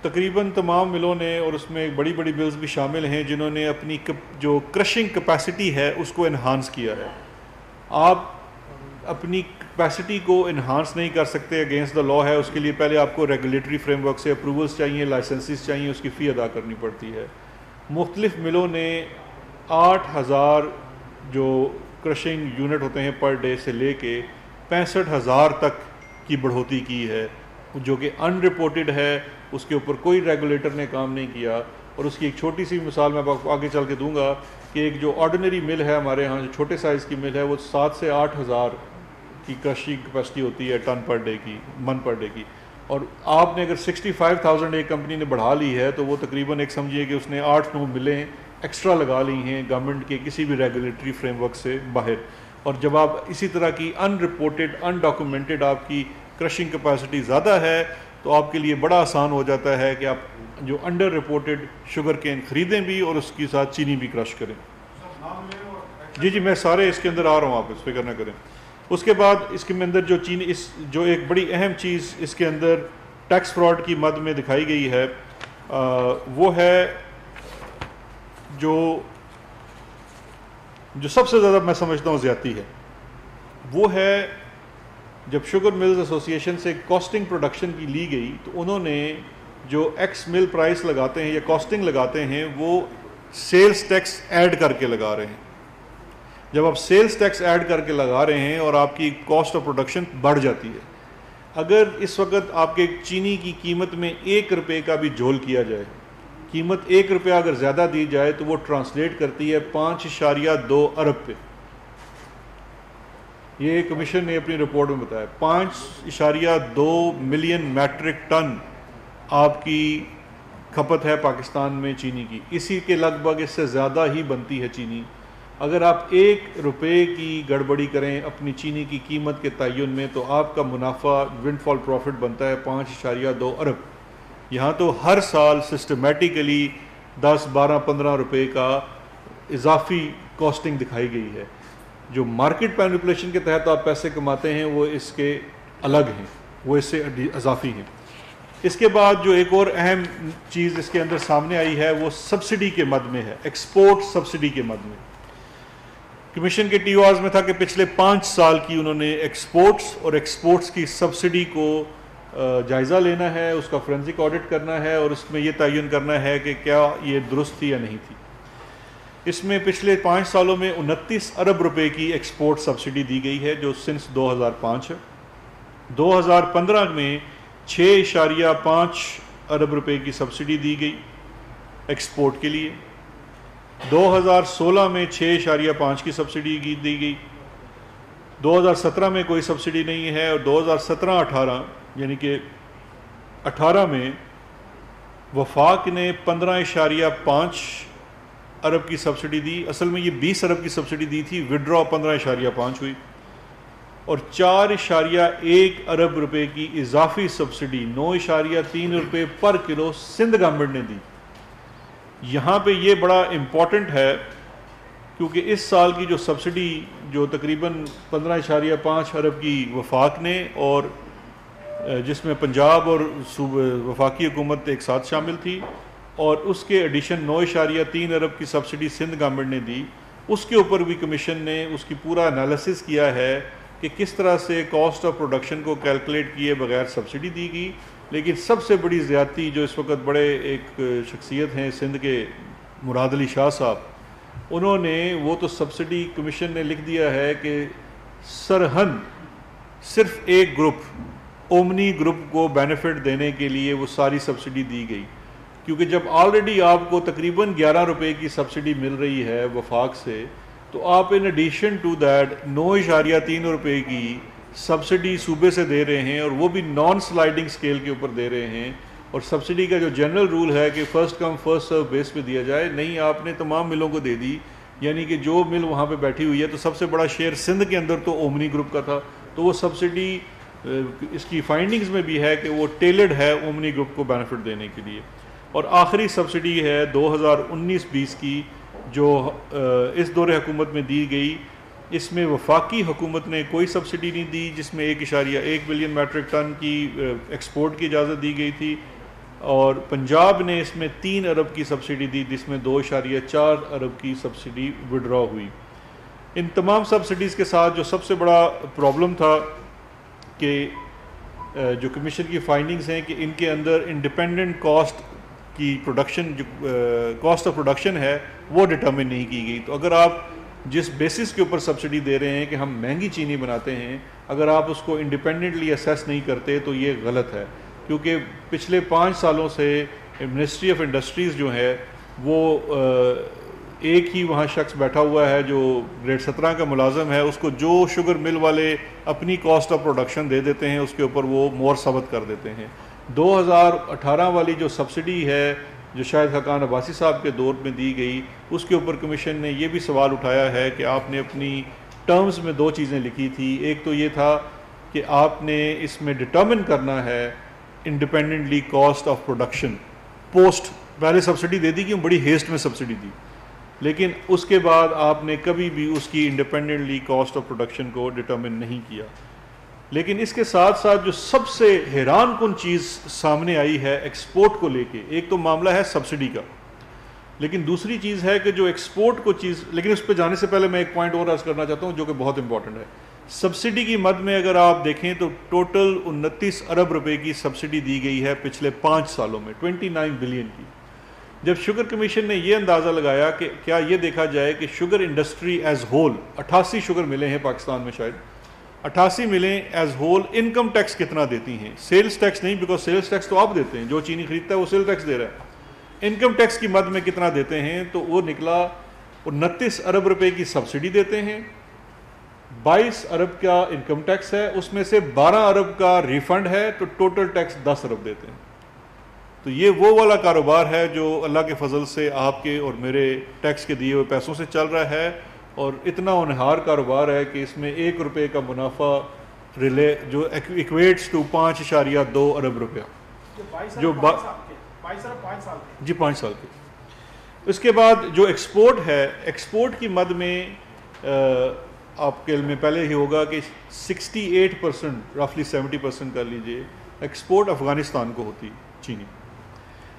تقریباً تمام ملوں نے, اور اس میں بڑی بڑی بلز بھی شامل ہیں جنہوں نے اپنی جو کرشنگ کیپیسٹی ہے اس کو انہانس کیا ہے. آپ اپنی کیپیسٹی کو انہانس نہیں کر سکتے, اگینسٹ دا لا ہے. اس کے لیے پہلے آپ کو ریگولیٹری فریم ورک سے اپروولس چاہیے, لائسنسز چاہیے, اس کی فی ادا کرنی پڑتی ہے. مختلف ملوں نے 8000 جو کرشنگ یونٹ ہوتے ہیں پر ڈے سے لے کے 65,000 تک کی بڑھوتی کی ہے، جو کہ ان رپورٹڈ ہے، اس کے اوپر کوئی ریگولیٹر نے کام نہیں کیا. اور اس کی ایک چھوٹی سی مثال میں آگے چل کے دوں گا کہ ایک جو آرڈنری مل ہے ہمارے ہاں، جو چھوٹے سائز کی مل ہے، وہ 7 سے 8,000 کی کرشنگ کیپیسٹی ہوتی ہے ٹن پر ڈے کی، من پر ڈے کی. اور آپ نے اگر 65,000 ایک کمپنی نے بڑھا لی ہے تو وہ تقریباً ایک سمجھیے کہ اس نے 8-9 ملیں ایکسٹرا لگا لی ہیں گورنمنٹ کے کسی بھی ریگولیٹری فریم ورک سے باہر. اور جب آپ اسی طرح کی ان رپورٹڈ ان ڈاکومنٹڈ آپ کی کرشنگ کیپیسٹی زیادہ ہے تو آپ کے لیے بڑا آسان ہو جاتا ہے کہ آپ جو انڈر رپورٹڈ شوگر کین خریدیں بھی اور اس کے ساتھ چینی بھی کرش کریں. جی میں سارے اس کے اندر آ رہا ہوں، آپ اس فکر نہ کریں. اس کے بعد اس کے اندر جو چینی جو ایک بڑی اہم چیز اس کے اندر ٹیکس فراڈ کی مد میں دکھائی گئی ہے، وہ ہے جو سب سے زیادہ میں سمجھتا ہوں زیادتی ہے، وہ ہے جب شوگر ملز ایسوسی ایشن سے کاسٹنگ پروڈکشن کی لی گئی تو انہوں نے جو ایکس مل پرائس لگاتے ہیں یا کاسٹنگ لگاتے ہیں وہ سیلز ٹیکس ایڈ کر کے لگا رہے ہیں. جب آپ سیلز ٹیکس ایڈ کر کے لگا رہے ہیں اور آپ کی کاسٹ آف پروڈکشن بڑھ جاتی ہے، اگر اس وقت آپ کے چینی کی قیمت میں 1 روپے کا بھی جول کیا جائے، قیمت 1 روپیہ اگر زیادہ دی جائے تو وہ ٹرانسلیٹ کرتی ہے 5.2 ارب پہ. یہ کمیشن نے اپنی رپورٹ میں بتایا 5.2 ملین میٹرک ٹن آپ کی کھپت ہے پاکستان میں چینی کی. اسی کے لگ بھگ اس سے زیادہ ہی بنتی ہے چینی. اگر آپ 1 روپے کی گڑبڑی کریں اپنی چینی کی قیمت کے تعین میں تو آپ کا منافع ونڈ فال پروفٹ بنتا ہے 5.2 ارب. یہاں تو ہر سال سسٹمیٹیکلی 10, 12, 15 روپے کا اضافی کاسٹنگ دکھائی گئی ہے. جو مارکیٹ مینیپولیشن کے تحت آپ پیسے کماتے ہیں وہ اس کے الگ ہیں، وہ اس سے اضافی ہیں. اس کے بعد جو ایک اور اہم چیز اس کے اندر سامنے آئی ہے وہ سبسڈی کے مد میں ہے، ایکسپورٹ سبسڈی کے مد میں. کمیشن کے ٹی او آرز میں تھا کہ پچھلے 5 سال کی انہوں نے ایکسپورٹس اور ایکسپورٹس کی سبسڈی کو جائزہ لینا ہے، اس کا فورینزک آڈٹ کرنا ہے اور اس میں یہ تعین کرنا ہے کہ کیا یہ درست تھی یا نہیں تھی. اس میں پچھلے 5 سالوں میں 29 ارب روپے کی ایکسپورٹ سبسڈی دی گئی ہے جو سنس 2005 ہے. 2015 میں 6.5 ارب روپے کی سبسڈی دی گئی ایکسپورٹ کے لیے. 2016 میں 6.5 کی سبسڈی دی گئی. 2017 میں کوئی سبسڈی نہیں ہے اور 2017-18 یعنی کہ 18 میں وفاق نے 15.5 ارب کی سبسڈی دی. اصل میں یہ 20 ارب کی سبسڈی دی تھی، وڈرا 15.5 ہوئی. اور 4.1 ارب روپے کی اضافی سبسڈی 9.3 روپے پر کلو سندھ گورنمنٹ نے دی. یہاں پہ یہ بڑا امپورٹنٹ ہے کیونکہ اس سال کی جو سبسڈی جو تقریباً 15.5 ارب کی وفاق نے اور جس میں پنجاب اور وفاقی حکومت ایک ساتھ شامل تھی اور اس کے ایڈیشن 9.3 ارب کی سبسڈی سندھ گورنمنٹ نے دی، اس کے اوپر بھی کمیشن نے اس کی پورا انالیسس کیا ہے کہ کس طرح سے کاسٹ آف پروڈکشن کو کیلکولیٹ کیے بغیر سبسڈی دی گئی. لیکن سب سے بڑی زیادتی جو اس وقت بڑے ایک شخصیت ہیں سندھ کے مراد علی شاہ صاحب، انہوں نے وہ تو سبسڈی کمیشن نے لکھ دیا ہے کہ سرہن صرف ایک گروپ اومنی گروپ کو بینیفٹ دینے کے لیے وہ ساری سبسڈی دی گئی. کیونکہ جب آلریڈی آپ کو تقریباً 11 روپے کی سبسڈی مل رہی ہے وفاق سے تو آپ ان ایڈیشن ٹو دیٹ 9.3 روپے کی سبسڈی صوبے سے دے رہے ہیں اور وہ بھی نان سلائڈنگ سکیل کے اوپر دے رہے ہیں. اور سبسڈی کا جو جنرل رول ہے کہ فرسٹ کم فرسٹ سرو بیس پہ دیا جائے، نہیں آپ نے تمام ملوں کو دے دی. یعنی کہ جو مل وہاں پہ بیٹھی ہوئی ہے تو سب سے بڑا شیئر سندھ کے اندر تو اومنی گروپ کا تھا، تو وہ سبسڈی اس کی فائنڈنگز میں بھی ہے کہ وہ ٹیلرڈ ہے اومنی گروپ کو بینیفٹ دینے کے لیے. اور آخری سبسڈی ہے 2019-20 کی جو اس دور حکومت میں دی گئی. اس میں وفاقی حکومت نے کوئی سبسڈی نہیں دی، جس میں 1.1 ملین میٹرک ٹن کی ایکسپورٹ کی اجازت دی گئی تھی. اور پنجاب نے اس میں 3 ارب کی سبسڈی دی جس میں 2.4 ارب کی سبسڈی وڈرا ہوئی. ان تمام سبسڈیز کے ساتھ جو سب سے بڑا پرابلم تھا کہ جو کمیشن کی فائنڈنگز ہیں کہ ان کے اندر انڈیپینڈنٹ کاسٹ کی پروڈکشن جو کاسٹ آف پروڈکشن ہے وہ ڈٹرمن نہیں کی گئی. تو اگر آپ جس بیسس کے اوپر سبسڈی دے رہے ہیں کہ ہم مہنگی چینی بناتے ہیں، اگر آپ اس کو انڈیپینڈنٹلی اسیس نہیں کرتے تو یہ غلط ہے، کیونکہ پچھلے 5 سالوں سے منسٹری آف انڈسٹریز جو ہے وہ ایک ہی وہاں شخص بیٹھا ہوا ہے جو گریڈ 17 کا ملازم ہے، اس کو جو شوگر مل والے اپنی کاسٹ آف پروڈکشن دے دیتے ہیں اس کے اوپر وہ مور ثبت کر دیتے ہیں۔ 2018 والی جو سبسڈی ہے جو شاید حقان عباسی صاحب کے دور میں دی گئی، اس کے اوپر کمیشن نے یہ بھی سوال اٹھایا ہے کہ آپ نے اپنی ٹرمز میں 2 چیزیں لکھی تھی، ایک تو یہ تھا کہ آپ نے اس میں ڈٹرمن کرنا ہے independently cost of production post, پہلے سبسڈی دے دی کہ بڑی ہیسٹ میں سبسڈی دی، لیکن اس کے بعد آپ نے کبھی بھی اس کی انڈیپینڈنٹلی کاسٹ آف پروڈکشن کو ڈٹرمن نہیں کیا۔ لیکن اس کے ساتھ ساتھ جو سب سے حیران کن چیز سامنے آئی ہے ایکسپورٹ کو لے کے، ایک تو معاملہ ہے سبسڈی کا، لیکن دوسری چیز ہے کہ جو ایکسپورٹ کو چیز، لیکن اس پہ جانے سے پہلے میں ایک پوائنٹ اور عرض کرنا چاہتا ہوں جو کہ بہت امپورٹنٹ ہے۔ سبسڈی کی مد میں اگر آپ دیکھیں تو ٹوٹل 29 ارب روپے کی سبسڈی دی گئی ہے پچھلے 5 سالوں میں، 29 بلین کی۔ جب شوگر کمیشن نے یہ اندازہ لگایا کہ کیا یہ دیکھا جائے کہ sugar industry as whole, 88 sugar ملیں ہیں پاکستان میں، شاید 88 ملیں ایز ہول، انکم ٹیکس کتنا دیتی ہیں، سیلز ٹیکس نہیں، بیکاز سیلز ٹیکس تو آپ دیتے ہیں، جو چینی خریدتا ہے وہ سیل ٹیکس دے رہا ہے، انکم ٹیکس کی مد میں کتنا دیتے ہیں، تو وہ نکلا 29 ارب روپے کی سبسڈی دیتے ہیں، 22 ارب کا انکم ٹیکس ہے، اس میں سے 12 ارب کا ریفنڈ ہے، تو ٹوٹل ٹیکس 10 ارب دیتے ہیں۔ تو یہ وہ والا کاروبار ہے جو اللہ کے فضل سے آپ کے اور میرے ٹیکس کے دیے ہوئے پیسوں سے چل رہا ہے، اور اتنا ہونہار کاروبار ہے کہ اس میں 1 روپے کا منافع جو ایکویٹس ٹو 5.2 ارب روپیہ، جو 5 سال کے۔ اس کے بعد جو ایکسپورٹ ہے، ایکسپورٹ کی مد میں آپ کے علم میں پہلے ہی ہوگا کہ 68%، رفلی 70% کر لیجئے، ایکسپورٹ افغانستان کو ہوتی چینی۔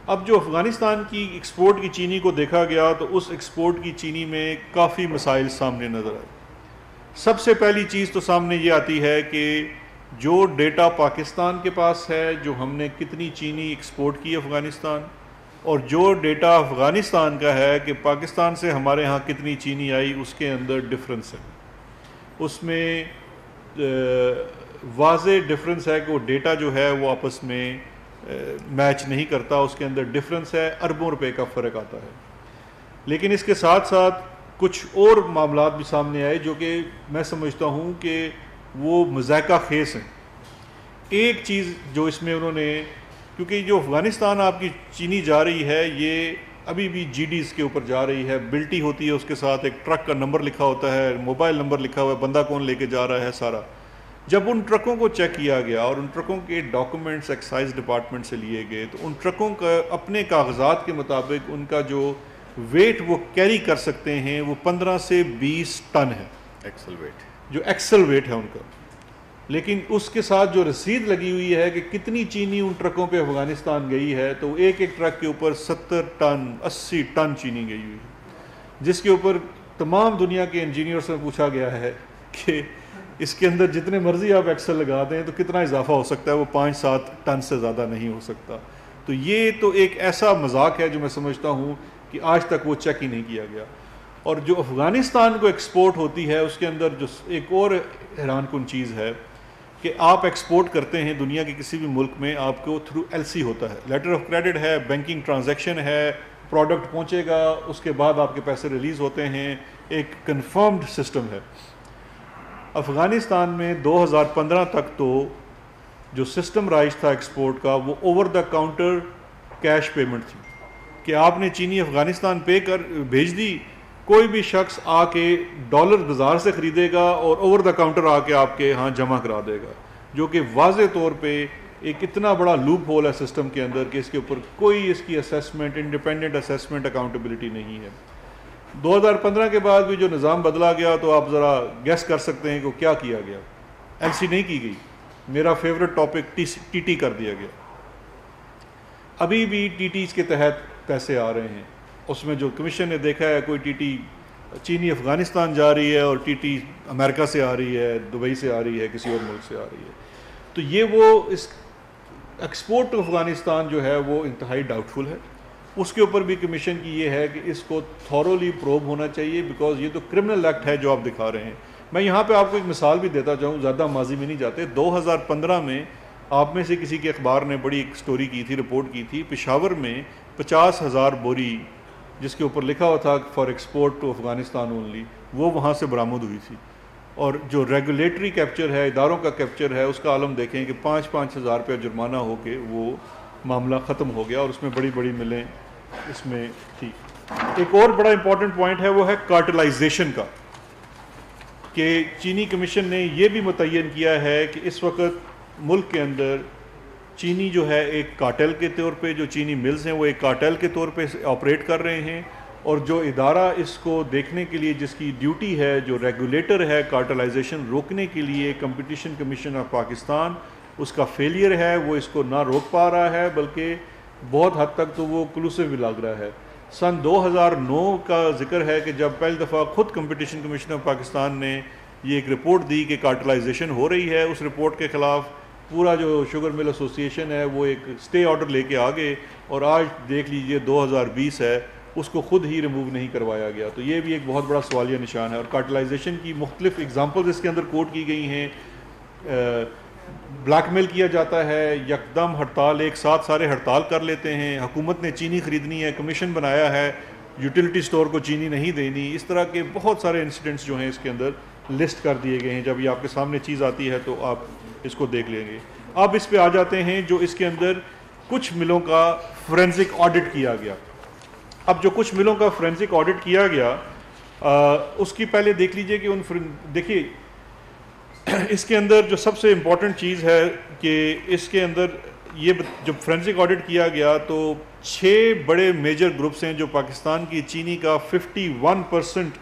اب جو افغانستان کی ایکسپورٹ کی چینی کو دیکھا گیا تو اس ایکسپورٹ کی چینی میں کافی مسائل سامنے نظر آئے۔ سب سے پہلی چیز تو سامنے یہ آتی ہے کہ جو ڈیٹا پاکستان کے پاس ہے، جو ہم نے کتنی چینی ایکسپورٹ کی افغانستان، اور جو ڈیٹا افغانستان کا ہے کہ پاکستان سے ہمارے ہاں کتنی چینی آئی، اس کے اندر ڈفرنس ہے۔ اس میں واضح ڈفرنس ہے کہ وہ ڈیٹا جو ہے وہ آپس میں میچ نہیں کرتا، اس کے اندر ڈفرنس ہے، اربوں روپے کا فرق آتا ہے۔ لیکن اس کے ساتھ ساتھ کچھ اور معاملات بھی سامنے آئے جو کہ میں سمجھتا ہوں کہ وہ مذائقہ خیز ہیں۔ ایک چیز جو اس میں انہوں نے، کیونکہ جو افغانستان آپ کی چینی جا رہی ہے یہ ابھی بھی جی ڈیز کے اوپر جا رہی ہے، بلٹی ہوتی ہے، اس کے ساتھ ایک ٹرک کا نمبر لکھا ہوتا ہے، موبائل نمبر لکھا ہوا ہے، بندہ کون لے کے جا رہا ہے سارا۔ جب ان ٹرکوں کو چیک کیا گیا اور ان ٹرکوں کے ڈاکومنٹس ایکسائز ڈپارٹمنٹ سے لیے گئے تو ان ٹرکوں کا اپنے کاغذات کے مطابق ان کا جو ویٹ وہ کیری کر سکتے ہیں وہ 15 سے 20 ٹن ہے، ایکسل ویٹ، جو ایکسل ویٹ ہے ان کا۔ لیکن اس کے ساتھ جو رسید لگی ہوئی ہے کہ کتنی چینی ان ٹرکوں پہ افغانستان گئی ہے، تو ایک ایک ٹرک کے اوپر 70 ٹن 80 ٹن چینی گئی ہوئی ہے، جس کے اوپر تمام دنیا کے انجینئر سے پوچھا گیا ہے کہ اس کے اندر جتنے مرضی آپ ایکسل لگا دیں تو کتنا اضافہ ہو سکتا ہے، وہ 5-7 ٹن سے زیادہ نہیں ہو سکتا۔ تو یہ تو ایک ایسا مذاق ہے جو میں سمجھتا ہوں کہ آج تک وہ چیک ہی نہیں کیا گیا۔ اور جو افغانستان کو ایکسپورٹ ہوتی ہے اس کے اندر جو ایک اور حیران کن چیز ہے کہ آپ ایکسپورٹ کرتے ہیں دنیا کے کسی بھی ملک میں، آپ کو تھرو ایل سی ہوتا ہے، لیٹر آف کریڈٹ ہے، بینکنگ ٹرانزیکشن ہے، پروڈکٹ پہنچے گا، اس کے بعد آپ کے پیسے ریلیز ہوتے ہیں، ایک کنفرمڈ سسٹم ہے۔ افغانستان میں 2015 تک تو جو سسٹم رائج تھا ایکسپورٹ کا وہ over the counter cash payment تھی کہ آپ نے چینی افغانستان بھیج دی، کوئی بھی شخص آ کے ڈالر بازار سے خریدے گا اور اوور دا کاؤنٹر آ کے آپ کے ہاں جمع کرا دے گا، جو کہ واضح طور پہ ایک اتنا بڑا لوپ ہول ہے سسٹم کے اندر کہ اس کے اوپر کوئی اس کی اسیسمنٹ، انڈیپینڈنٹ اسیسمنٹ، اکاؤنٹیبلٹی نہیں ہے۔ 2015 کے بعد بھی جو نظام بدلا گیا تو آپ ذرا گیس کر سکتے ہیں کہ کیا کیا گیا۔ ایل سی نہیں کی گئی، میرا فیوریٹ ٹاپک ٹی ٹی کر دیا گیا۔ ابھی بھی ٹی ٹیز کے تحت پیسے آ رہے ہیں، اس میں جو کمیشن نے دیکھا ہے کوئی ٹی ٹی چینی افغانستان جا رہی ہے اور ٹی ٹی امریکہ سے آ رہی ہے، دبئی سے آ رہی ہے، کسی اور ملک سے آ رہی ہے، تو یہ وہ اس ایکسپورٹ ٹو افغانستان جو ہے وہ انتہائی ڈاؤٹ فل ہے۔ اس کے اوپر بھی کمیشن کی یہ ہے کہ اس کو تھورولی پروب ہونا چاہیے، بیکاز یہ تو کرمنل ایکٹ ہے جو آپ دکھا رہے ہیں. میں یہاں پہ آپ کو ایک مثال بھی دیتا چاہوں، زیادہ ماضی میں نہیں جاتے. 2015 میں آپ میں سے کسی کے اخبار نے بڑی ایک سٹوری کی تھی، رپورٹ کی تھی، پشاور میں 50,000 بوری جس کے اوپر لکھا ہوا تھا for export to Afghanistan only, وہ وہاں سے برآمد ہوئی تھی. اور جو ریگولیٹری کیپچر ہے، اداروں کا کیپچر ہے، اس کا عالم دیکھیں کہ 5-5 ہزار روپیہ جرمانہ ہو کے وہ معاملہ ختم ہو گیا، اور اس میں بڑی بڑی ملیں اس میں تھی. ایک اور بڑا امپورٹنٹ پوائنٹ ہے، وہ ہے کارٹلائزیشن کا، کہ چینی کمیشن نے یہ بھی متعین کیا ہے کہ اس وقت ملک کے اندر چینی جو ہے ایک کارٹل کے طور پہ، جو چینی ملز ہیں وہ ایک کارٹل کے طور پہ آپریٹ کر رہے ہیں، اور جو ادارہ اس کو دیکھنے کے لیے جس کی ڈیوٹی ہے، جو ریگولیٹر ہے کارٹلائزیشن روکنے کے لیے، کمپٹیشن کمیشن آف پاکستان، اس کا فیلئر ہے، وہ اس کو نہ روک پا رہا ہے، بلکہ بہت حد تک تو وہ کلوسیو بھی لگ رہا ہے. سن 2009 کا ذکر ہے کہ جب پہلی دفعہ خود کمپٹیشن کمیشن آف پاکستان نے یہ ایک رپورٹ دی کہ کارٹلائزیشن ہو رہی ہے، اس رپورٹ کے خلاف پورا جو شوگر مل ایسوسی ایشن ہے وہ ایک سٹے آرڈر لے کے آگے، اور آج دیکھ لیجئے 2020 ہے، اس کو خود ہی ریموو نہیں کروایا گیا. تو یہ بھی ایک بہت بڑا سوالیہ نشان ہے. اور کارٹلائزیشن کی مختلف ایگزامپلز اس کے اندر کوٹ کی گئی ہیں. بلیک میل کیا جاتا ہے، یکدم ہڑتال، ایک ساتھ سارے ہڑتال کر لیتے ہیں، حکومت نے چینی خریدنی ہے، کمیشن بنایا ہے، یوٹیلیٹی سٹور کو چینی نہیں دینی. اس طرح کے بہت سارے انسیڈنٹس جو ہیں اس کے اندر لسٹ کر دیے گئے ہیں. جب یہ آپ کے سامنے چیز آتی ہے تو آپ اس کو دیکھ لیں گے. اب اس پہ آ جاتے ہیں جو اس کے اندر کچھ ملوں کا فورینزک آڈٹ کیا گیا. اب جو کچھ ملوں کا فورینزک آڈٹ کیا گیا، اس کی پہلے دیکھ لیجئے کہ دیکھیے اس کے اندر جو سب سے امپورٹنٹ چیز ہے کہ اس کے اندر یہ جب فورینزک آڈٹ کیا گیا تو 6 بڑے میجر گروپس ہیں جو پاکستان کی چینی کا 51%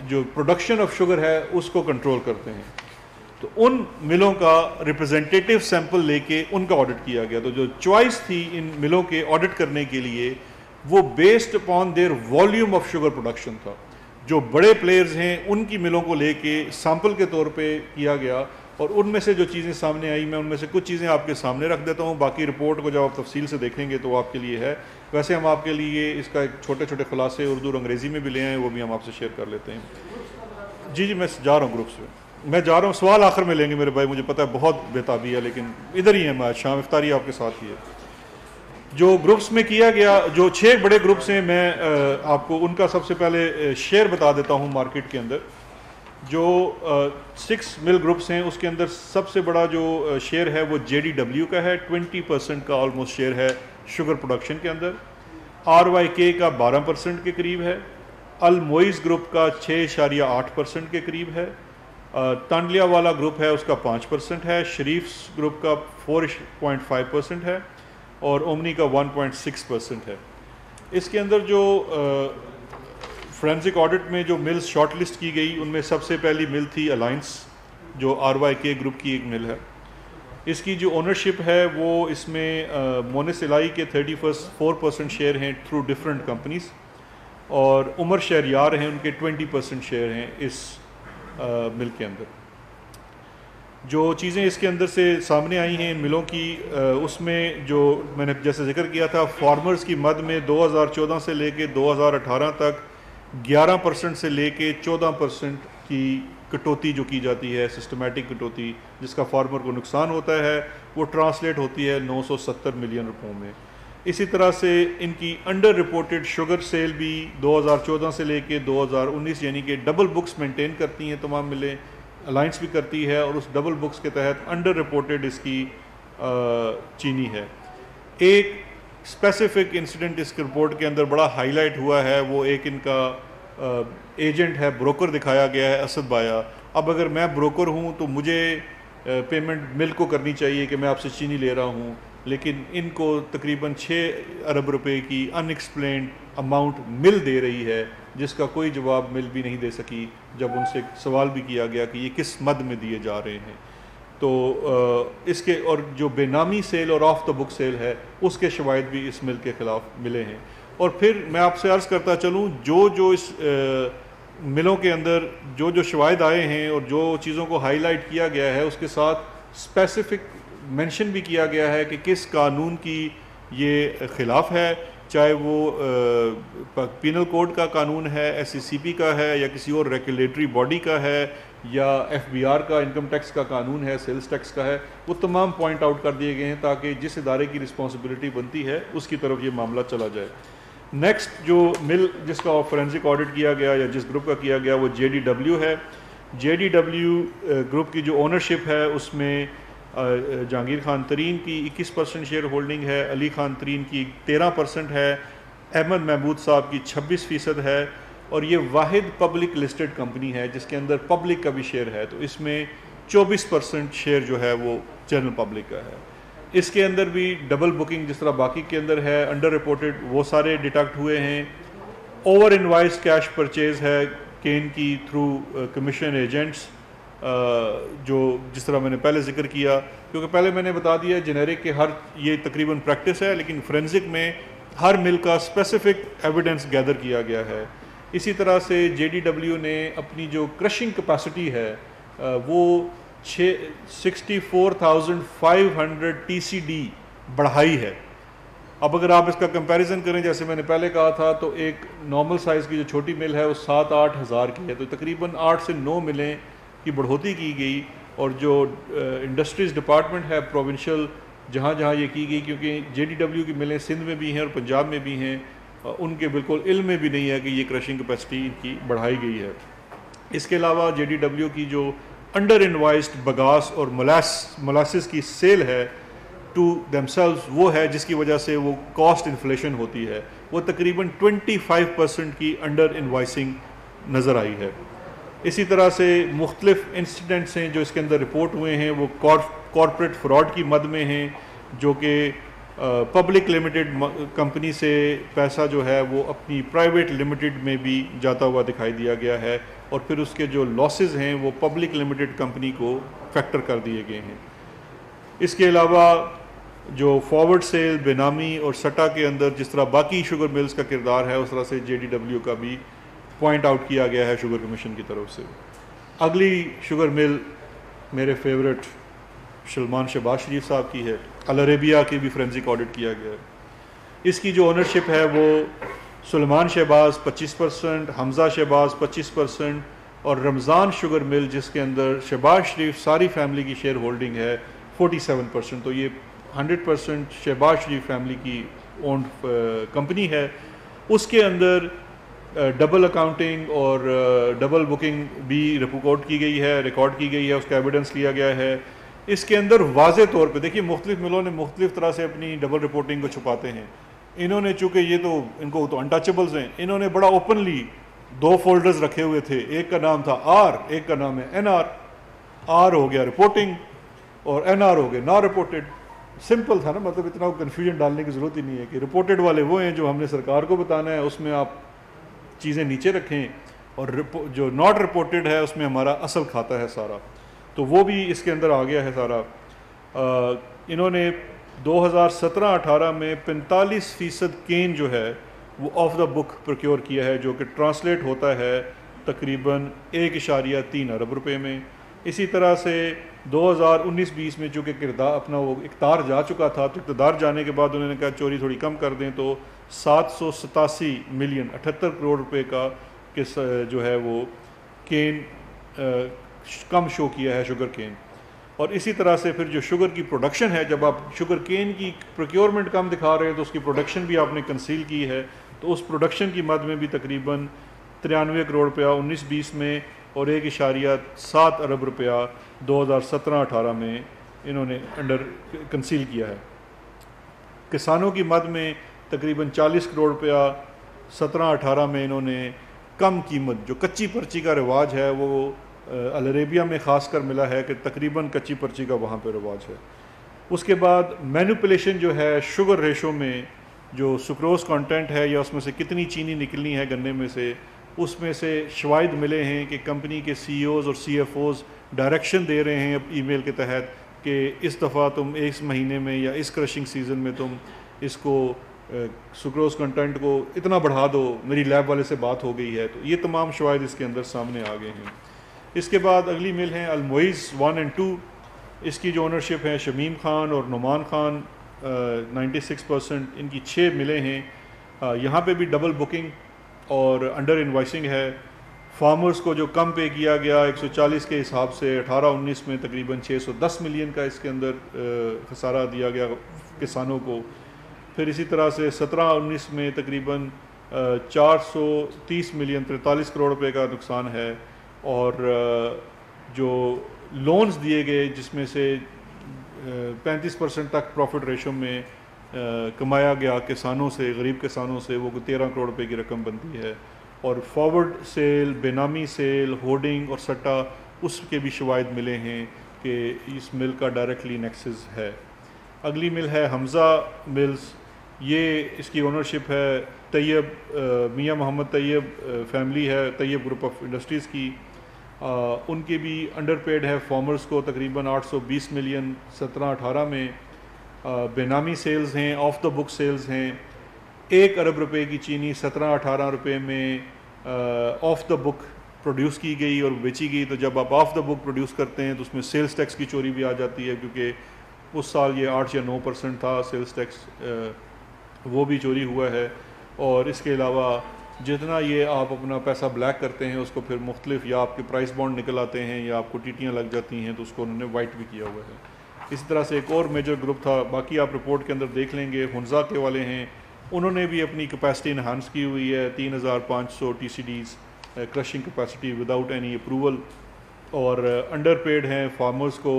جو پروڈکشن آف شوگر ہے اس کو کنٹرول کرتے ہیں. تو ان ملوں کا ریپرزینٹیٹیو سیمپل لے کے ان کا آڈٹ کیا گیا. تو جو چوائس تھی ان ملوں کے آڈٹ کرنے کے لیے وہ based upon their volume of sugar production تھا. جو بڑے پلیئرز ہیں ان کی ملوں کو لے کے سیمپل کے طور پہ کیا گیا، اور ان میں سے جو چیزیں سامنے آئی، میں ان میں سے کچھ چیزیں آپ کے سامنے رکھ دیتا ہوں. باقی رپورٹ کو جب آپ تفصیل سے دیکھیں گے تو وہ آپ کے لیے ہے. ویسے ہم آپ کے لیے اس کا ایک چھوٹے چھوٹے خلاصے اردو اور انگریزی میں بھی لے آئے، وہ بھی ہم آپ سے شیئر کر لیتے ہیں. جی میں جا رہا ہوں گروپس میں جا رہا ہوں. سوال آخر میں لیں گے میرے بھائی، مجھے پتہ ہے بہت بےتابی ہے، لیکن ادھر ہی ہے، میں شام افطاری آپ کے ساتھ ہی ہے. جو گروپس میں کیا گیا، جو 6 بڑے گروپس ہیں، میں آپ کو ان کا سب سے پہلے شیئر بتا دیتا ہوں. مارکیٹ کے اندر جو 6 مل گروپس ہیں اس کے اندر سب سے بڑا جو شیئر ہے وہ JDW کا ہے. 20% کا آلموسٹ شیئر ہے شوگر پروڈکشن کے اندر. RYK کا 12% کے قریب ہے. الموئز گروپ کا 6.8% کے قریب ہے. تانڈلیا والا گروپ ہے اس کا 5% ہے. شریفس گروپ کا 4.5% ہے، اور اومنی کا 1.6% ہے. اس کے اندر جو فورینزک آڈٹ میں جو ملز شارٹ لسٹ کی گئی ان میں سب سے پہلی مل تھی الائنس، جو RYK گروپ کی ایک مل ہے. اس کی جو اونرشپ ہے وہ اس میں مونس الائی کے 34% شیئر ہیں تھرو ڈفرینٹ کمپنیز، اور عمر شہریار ہیں ان کے 20% شیئر ہیں اس مل کے اندر. جو چیزیں اس کے اندر سے سامنے آئی ہیں ملوں کی، اس میں جو میں نے جیسے ذکر کیا تھا، فارمرز کی مد میں 2014 سے لے کے 2018 تک 11% سے لے کے 14% کی کٹوتی جو کی جاتی ہے، سسٹمیٹک کٹوتی جس کا فارمر کو نقصان ہوتا ہے، وہ ٹرانسلیٹ ہوتی ہے 970 ملین روپوں میں. اسی طرح سے ان کی انڈر رپورٹڈ شوگر سیل بھی 2014 سے لے کے 2019 یعنی کہ ڈبل بکس مینٹین کرتی ہیں تمام ملیں، الائنس بھی کرتی ہے، اور اس ڈبل بکس کے تحت انڈر رپورٹڈ اس کی چینی ہے. ایک اسپیسیفک انسیڈنٹ اس رپورٹ کے اندر بڑا ہائی لائٹ ہوا ہے، وہ ایک ان کا ایجنٹ ہے، بروکر دکھایا گیا ہے، اسد بایا. اب اگر میں بروکر ہوں تو مجھے پیمنٹ مل کو کرنی چاہیے کہ میں آپ سے چینی لے رہا ہوں، لیکن ان کو تقریباً 6 ارب روپے کی ان ایکسپلینڈ اماؤنٹ مل دے رہی ہے، جس کا کوئی جواب مل بھی نہیں دے سکی جب ان سے سوال بھی کیا گیا کہ یہ کس مد میں دیے جا رہے ہیں. تو اس کے اور جو بے نامی سیل اور آف دا بک سیل ہے اس کے شواہد بھی اس مل کے خلاف ملے ہیں. اور پھر میں آپ سے عرض کرتا چلوں، جو اس ملوں کے اندر جو شواہد آئے ہیں اور جو چیزوں کو ہائی لائٹ کیا گیا ہے، اس کے ساتھ اسپیسیفک مینشن بھی کیا گیا ہے کہ کس قانون کی یہ خلاف ہے، چاہے وہ پینل کوڈ کا قانون ہے، SCCP کا ہے، یا کسی اور ریگولیٹری باڈی کا ہے، یا FBR کا انکم ٹیکس کا قانون ہے، سیلز ٹیکس کا ہے، وہ تمام پوائنٹ آؤٹ کر دیے گئے ہیں تاکہ جس ادارے کی رسپانسبلٹی بنتی ہے اس کی طرف یہ معاملہ چلا جائے۔ نیکسٹ جو مل جس کا فورینسک آڈٹ کیا گیا یا جس گروپ کا کیا گیا وہ JDW ہے۔ JDW گروپ کی جو اونرشپ ہے اس میں جہانگیر خان ترین کی 21% شیئر ہولڈنگ ہے، علی خان ترین کی 13% ہے، احمد محمود صاحب کی 26% ہے، اور یہ واحد پبلک لسٹڈ کمپنی ہے جس کے اندر پبلک کا بھی شیئر ہے، تو اس میں 24% شیئر جو ہے وہ جنرل پبلک کا ہے۔ اس کے اندر بھی ڈبل بکنگ جس طرح باقی کے اندر ہے، انڈر رپورٹڈ وہ سارے ڈیٹیکٹ ہوئے ہیں۔ اوور انوائز کیش پرچیز ہے کین کی تھرو کمیشن ایجنٹس، جو جس طرح میں نے پہلے ذکر کیا، کیونکہ پہلے میں نے بتا دیا جنیرک کہ ہر یہ تقریباً پریکٹس ہے، لیکن فورینسک میں ہر مل کا اسپیسیفک ایویڈنس گیدر کیا گیا ہے۔ اسی طرح سے JDW نے اپنی جو کرشنگ کیپیسٹی ہے وہ 64,500 TCD بڑھائی ہے۔ اب اگر آپ اس کا کمپیریزن کریں، جیسے میں نے پہلے کہا تھا، تو ایک نارمل سائز کی جو چھوٹی مل ہے وہ 7-8 ہزار کی ہے، تو تقریباً 8 سے 9 ملیں کی بڑھوتی کی گئی، اور جو انڈسٹریز ڈپارٹمنٹ ہے پروونشل جہاں جہاں یہ کی گئی، کیونکہ JDW کی ملیں سندھ میں بھی ہیں اور پنجاب میں بھی ہیں، ان کے بالکل علم میں بھی نہیں ہے کہ یہ کرشنگ کیپیسٹی ان کی بڑھائی گئی ہے۔ اس کے علاوہ JDW کی جو انڈر انوائزڈ بگاس اور مولاسس کی سیل ہے ٹو دیم سیلوز، وہ ہے جس کی وجہ سے وہ کاسٹ انفلیشن ہوتی ہے، وہ تقریباً 25% کی انڈر انوائسنگ نظر آئی ہے۔ اسی طرح سے مختلف انسیڈنٹس ہیں جو اس کے اندر رپورٹ ہوئے ہیں، وہ کارپوریٹ فراڈ کی مد میں ہیں، جو کہ پبلک لمیٹڈ کمپنی سے پیسہ جو ہے وہ اپنی پرائیویٹ لمیٹڈ میں بھی جاتا ہوا دکھائی دیا گیا ہے، اور پھر اس کے جو لاسز ہیں وہ پبلک لمیٹڈ کمپنی کو فیکٹر کر دیے گئے ہیں۔ اس کے علاوہ جو فارورڈ سیل، بینامی اور سٹا کے اندر جس طرح باقی شوگر ملز کا کردار ہے، اس طرح سے JDW کا بھی پوائنٹ آؤٹ کیا گیا ہے شوگر کمیشن کی طرف سے۔ اگلی شوگر مل میرے فیورٹ سلمان شہباز شریف صاحب کی ہے، العربیہ کی بھی فورینسک آڈٹ کیا گیا ہے۔ اس کی جو اونرشپ ہے وہ سلمان شہباز 25%، حمزہ شہباز 25%، اور رمضان شوگر مل جس کے اندر شہباز شریف ساری فیملی کی شیئر ہولڈنگ ہے 47%، تو یہ 100% شہباز شریف فیملی کی اونڈ کمپنی ہے۔ اس کے اندر ڈبل اکاؤنٹنگ اور ڈبل بکنگ بھی ریکارڈ کی گئی ہے، اس کا ایویڈنس لیا گیا ہے۔ اس کے اندر واضح طور پہ دیکھیے مختلف ملوں نے مختلف طرح سے اپنی ڈبل رپورٹنگ کو چھپاتے ہیں، انہوں نے چونکہ یہ تو ان کو تو انٹچیبلز ہیں، انہوں نے بڑا اوپنلی 2 فولڈرز رکھے ہوئے تھے، ایک کا نام تھا آر، ایک کا نام ہے NR۔ آر ہو گیا رپورٹنگ اور NR ہو گیا نا رپورٹڈ۔ سمپل تھا نا، مطلب اتنا کنفیوژن ڈالنے کی ضرورت ہی نہیں ہے کہ رپورٹڈ والے وہ ہیں جو ہم نے سرکار کو بتانا ہے، اس میں آپ چیزیں نیچے رکھیں، اور جو ناٹ رپورٹڈ ہے اس میں ہمارا اصل کھاتا ہے سارا، تو وہ بھی اس کے اندر آ گیا ہے سارا۔ انہوں نے 2017-18 میں 45% کین جو ہے وہ آف دا بک پروکیور کیا ہے، جو کہ ٹرانسلیٹ ہوتا ہے تقریباً 1.3 ارب روپے میں۔ اسی طرح سے 2019-20 میں چونکہ کردار اپنا وہ اقتدار جا چکا تھا، تو اقتدار جانے کے بعد انہوں نے کہا چوری تھوڑی کم کر دیں، تو 787 ملین 78 کروڑ روپے کا جو ہے وہ کین کم شو کیا ہے، شوگر کین۔ اور اسی طرح سے پھر جو شوگر کی پروڈکشن ہے، جب آپ شوگر کین کی پروکیورمنٹ کم دکھا رہے ہیں تو اس کی پروڈکشن بھی آپ نے کنسیل کی ہے، تو اس پروڈکشن کی مد میں بھی تقریباً 93 کروڑ روپیہ 19-20 میں اور 1.7 ارب روپیہ 2017-18 میں انہوں نے انڈر کنسیل کیا ہے۔ کسانوں کی مد میں تقریباً 40 کروڑ روپیہ 17-18 میں انہوں نے کم قیمت، جو کچی پرچی کا رواج ہے وہ العربیہ میں خاص کر ملا ہے کہ تقریباً کچی پرچی کا وہاں پہ رواج ہے۔ اس کے بعد مینوپولیشن جو ہے شوگر ریشو میں، جو سکروز کانٹینٹ ہے یا اس میں سے کتنی چینی نکلنی ہے گنے میں سے، اس میں سے شواہد ملے ہیں کہ کمپنی کے CEOs اور CFOs ڈائریکشن دے رہے ہیں ای میل کے تحت کہ اس دفعہ تم اس مہینے میں یا اس کرشنگ سیزن میں تم اس کو سکروز کنٹینٹ کو اتنا بڑھا دو، میری لیب والے سے بات ہو گئی ہے۔ تو یہ تمام شواہد اس کے اندر سامنے آ گئے ہیں۔ اس کے بعد اگلی مل ہیں المعز 1 اور 2، اس کی جو اونرشپ ہے شمیم خان اور نعمان خان 96%، ان کی 6 ملیں ہیں. یہاں پہ بھی ڈبل بکنگ اور انڈر انوائسنگ ہے. فارمرز کو جو کم پے کیا گیا 140 کے حساب سے 18-19 میں تقریباً 610 ملین کا اس کے اندر خسارہ دیا گیا کسانوں کو. پھر اسی طرح سے 17-19 میں تقریباً 430 ملین 43 کروڑ روپے کا نقصان ہے. اور جو لونز دیے گئے جس میں سے 35% تک پروفٹ ریشو میں کمایا گیا کسانوں سے، غریب کسانوں سے، وہ 13 کروڑ روپے کی رقم بنتی ہے. اور فارورڈ سیل، بے نامی سیل، ہورڈنگ اور سٹا، اس کے بھی شواہد ملے ہیں کہ اس مل کا ڈائریکٹلی نیکسس ہے. اگلی مل ہے حمزہ ملز. یہ اس کی اونرشپ ہے طیب، میاں محمد طیب فیملی ہے، طیب گروپ آف انڈسٹریز کی. ان کی بھی انڈر پیڈ ہے فارمرز کو تقریباً 820 ملین 17-18 میں. بے نامی سیلز ہیں، آف دا بک سیلز ہیں. 1 ارب روپے کی چینی 17-18 روپے میں آف دا بک پروڈیوس کی گئی اور بیچی گئی. تو جب آپ آف دا بک پروڈیوس کرتے ہیں تو اس میں سیلز ٹیکس کی چوری بھی آ جاتی ہے، کیونکہ اس سال یہ 8 یا 9% تھا سیلز ٹیکس، وہ بھی چوری ہوا ہے. اور اس کے علاوہ جتنا یہ آپ اپنا پیسہ بلیک کرتے ہیں اس کو پھر مختلف، یا آپ کے پرائس بانڈ نکل آتے ہیں یا آپ کو ٹیٹیاں لگ جاتی ہیں، تو اس کو انہوں نے وائٹ بھی کیا ہوا ہے. اسی طرح سے ایک اور میجر گروپ تھا، باقی آپ رپورٹ کے اندر دیکھ لیں گے، ہنزا کے والے ہیں. انہوں نے بھی اپنی کیپیسٹی انہانس کی ہوئی ہے، 3500 T C Ds crushing capacity without any approval. اور انڈر پیڈ ہیں فارمرز کو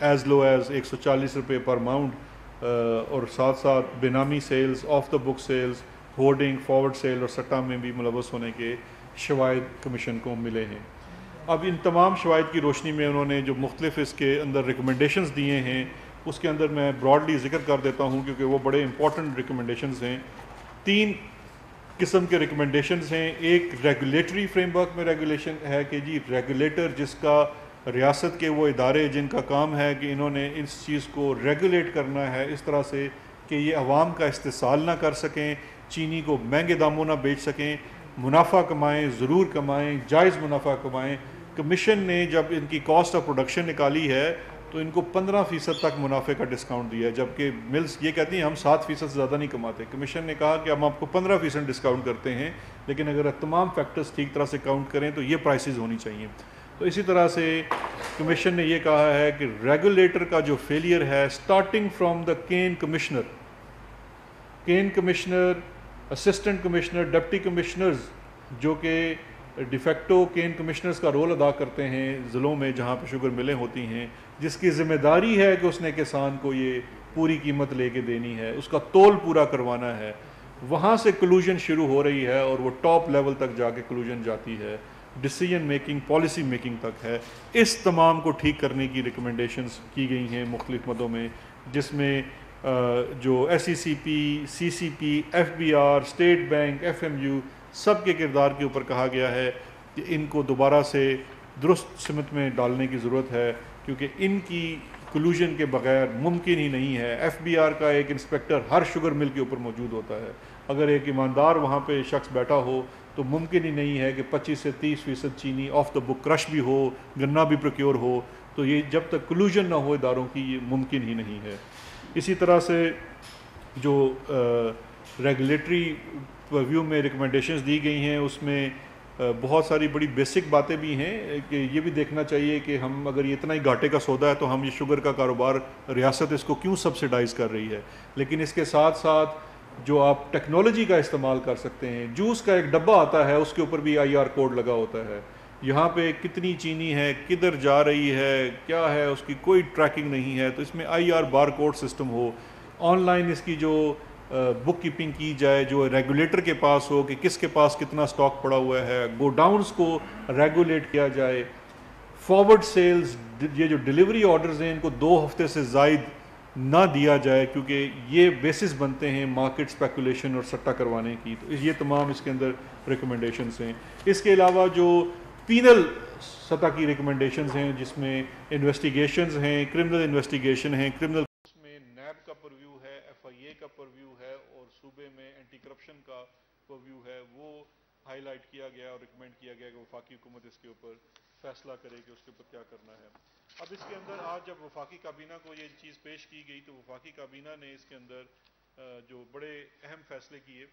ایز لو ایز 140 روپے پر ماؤنٹ. اور ساتھ ساتھ بے نامی sales, off the book sales, hoarding, forward sale اور سٹا میں بھی ملوث ہونے کے شواہد کمیشن کو ملے ہیں. اب ان تمام شواہد کی روشنی میں انہوں نے جو مختلف اس کے اندر ریکمنڈیشنز دیے ہیں، اس کے اندر میں براڈلی ذکر کر دیتا ہوں کیونکہ وہ بڑے امپورٹنٹ ریکمنڈیشنز ہیں. 3 قسم کے ریکمنڈیشنز ہیں. ایک ریگولیٹری فریم ورک میں ریگولیشن ہے کہ جی ریگولیٹر، جس کا ریاست کے وہ ادارے جن کا کام ہے کہ انہوں نے اس چیز کو ریگولیٹ کرنا ہے اس طرح سے کہ یہ عوام کا استحصال نہ کر سکیں، چینی کو مہنگے داموں نہ بیچ سکیں، منافع کمائیں، ضرور کمائیں، جائز منافع کمائیں. کمیشن نے جب ان کی کاسٹ آف پروڈکشن نکالی ہے تو ان کو 15% تک منافع کا ڈسکاؤنٹ دیا ہے، جبکہ ملز یہ کہتی ہیں ہم 7% سے زیادہ نہیں کماتے. کمیشن نے کہا کہ ہم آپ کو 15% ڈسکاؤنٹ کرتے ہیں، لیکن اگر تمام فیکٹرز ٹھیک طرح سے کاؤنٹ کریں تو یہ پرائسز ہونی چاہیے. تو اسی طرح سے کمیشن نے یہ کہا ہے کہ ریگولیٹر کا جو فیلئر ہے، starting from the can commissioner, assistant commissioner, deputy commissioners, جو کہ ڈیفیکٹو کین کمشنرز کا رول ادا کرتے ہیں ضلعوں میں جہاں پہ شوگر ملیں ہوتی ہیں، جس کی ذمہ داری ہے کہ اس نے کسان کو یہ پوری قیمت لے کے دینی ہے، اس کا تول پورا کروانا ہے. وہاں سے کلوژن شروع ہو رہی ہے اور وہ ٹاپ لیول تک جا کے کلوژن جاتی ہے، ڈیسیجن میکنگ، پالیسی میکنگ تک ہے. اس تمام کو ٹھیک کرنے کی ریکمنڈیشنز کی گئی ہیں مختلف مدوں میں، جس میں جو S E C P, C C P, F B R, state bank, F M U, سب کے کردار کے اوپر کہا گیا ہے کہ ان کو دوبارہ سے درست سمت میں ڈالنے کی ضرورت ہے، کیونکہ ان کی کلوژن کے بغیر ممکن ہی نہیں ہے. ایف بی آر کا ایک انسپیکٹر ہر شوگر مل کے اوپر موجود ہوتا ہے. اگر ایک ایماندار وہاں پہ شخص بیٹھا ہو تو ممکن ہی نہیں ہے کہ 25 سے 30% چینی آف دا بک کرش بھی ہو، گنا بھی پروکیور ہو. تو یہ جب تک کلوژن نہ ہو اداروں کی، یہ ممکن ہی نہیں ہے. اسی طرح سے جو ریگولیٹری ویو میں ریکمنڈیشنز دی گئی ہیں، اس میں بہت ساری بڑی بیسک باتیں بھی ہیں کہ یہ بھی دیکھنا چاہیے کہ ہم اگر یہ اتنا ہی گھاٹے کا سودا ہے تو ہم یہ شوگر کا کاروبار، ریاست اس کو کیوں سبسیڈائز کر رہی ہے. لیکن اس کے ساتھ ساتھ جو آپ ٹیکنالوجی کا استعمال کر سکتے ہیں، جوس کا ایک ڈبہ آتا ہے اس کے اوپر بھی آئی آر کوڈ لگا ہوتا ہے. یہاں پہ کتنی چینی ہے، کدھر جا رہی ہے، کیا ہے، اس کی کوئی ٹریکنگ نہیں ہے. تو اس میں I R bar code system ہو، آن لائن اس کی جو بک کیپنگ کی جائے، جو ریگولیٹر کے پاس ہو کہ کس کے پاس کتنا سٹاک پڑا ہوا ہے، گو ڈاؤنز کو ریگولیٹ کیا جائے. فارورڈ سیلز، یہ جو ڈیلیوری آرڈرز ہیں ان کو 2 ہفتے سے زائد نہ دیا جائے، کیونکہ یہ بیسس بنتے ہیں مارکیٹ اسپیکولیشن اور سٹا کروانے کی. تو یہ تمام اس کے اندر ریکمنڈیشنز ہیں. اس کے علاوہ جو پینل سطح کی ریکمنڈیشنز ہیں، جس میں انویسٹیگیشنز ہیں، کرمنل انویسٹیگیشن ہیں، کرمنل میں نیب کا پرویو ہے، ایف آئی اے کا پرویو ہے اور صوبے میں اینٹی کرپشن کا پرویو ہے، وہ ہائی لائٹ کیا گیا اور ریکمینڈ کیا گیا کہ وفاقی حکومت اس کے اوپر فیصلہ کرے کہ اس کے اوپر کیا کرنا ہے. اب اس کے اندر آج جب وفاقی کابینہ کو یہ چیز پیش کی گئی تو وفاقی کابینہ نے اس کے اندر جو بڑے اہم فیصلے کیے.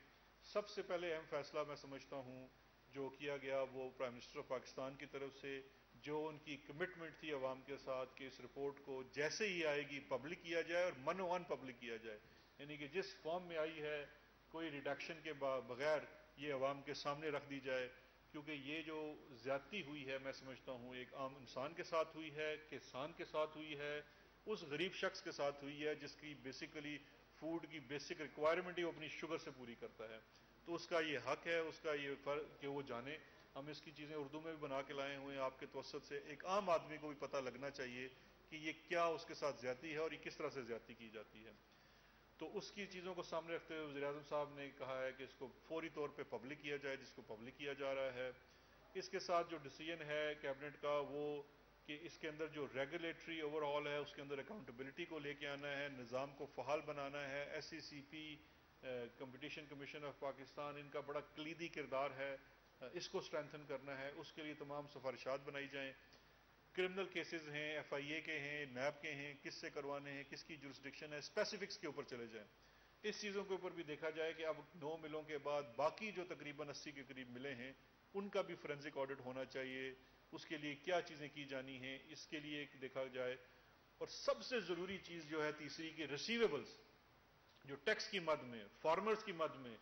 سب سے پہلے اہم فیصلہ میں سمجھتا ہوں جو کیا گیا وہ پرائم منسٹر آف پاکستان کی طرف سے جو ان کی کمٹمنٹ تھی عوام کے ساتھ کہ اس رپورٹ کو جیسے ہی آئے گی پبلک کیا جائے اور من و ان پبلک کیا جائے. یعنی کہ جس فارم میں آئی ہے کوئی ریڈکشن کے بغیر یہ عوام کے سامنے رکھ دی جائے. کیونکہ یہ جو زیادتی ہوئی ہے میں سمجھتا ہوں ایک عام انسان کے ساتھ ہوئی ہے، کسان کے ساتھ ہوئی ہے، اس غریب شخص کے ساتھ ہوئی ہے جس کی بیسیکلی فوڈ کی بیسک ریکوائرمنٹ ہی وہ اپنی شوگر سے پوری کرتا ہے. تو اس کا یہ حق ہے، اس کا یہ فرق کہ وہ جانے. ہم اس کی چیزیں اردو میں بھی بنا کے لائے ہوئے ہیں آپ کے توسط سے. ایک عام آدمی کو بھی پتہ لگنا چاہیے کہ یہ کیا اس کے ساتھ زیادتی ہے اور یہ کس طرح سے زیادتی کی جاتی ہے. تو اس کی چیزوں کو سامنے رکھتے ہوئے وزیر اعظم صاحب نے کہا ہے کہ اس کو فوری طور پہ پبلک کیا جائے، جس کو پبلک کیا جا رہا ہے. اس کے ساتھ جو ڈیسیژن ہے کیبنٹ کا وہ کہ اس کے اندر جو ریگولیٹری اوور آل ہے اس کے اندر اکاؤنٹیبلٹی کو لے کے آنا ہے، نظام کو فعال بنانا ہے. S C C P competition commission of Pakistan ان کا بڑا کلیدی کردار ہے، اس کو اسٹرینتھن کرنا ہے. اس کے لیے تمام سفارشات بنائی جائیں. کرمنل کیسز ہیں، ایف آئی اے کے ہیں، نیب کے ہیں، کس سے کروانے ہیں، کس کی جورسڈکشن ہے، اسپیسیفکس کے اوپر چلے جائیں. اس چیزوں کے اوپر بھی دیکھا جائے کہ اب 9 ملوں کے بعد باقی جو تقریباً 80 کے قریب ملے ہیں ان کا بھی فورینسک آڈٹ ہونا چاہیے. اس کے لیے کیا چیزیں کی جانی ہیں اس کے لیے دیکھا جائے. اور سب سے ضروری چیز جو ہے تیسری کہ ریسیویبلز جو ٹیکس کی مد میں، فارمرز کی مد میں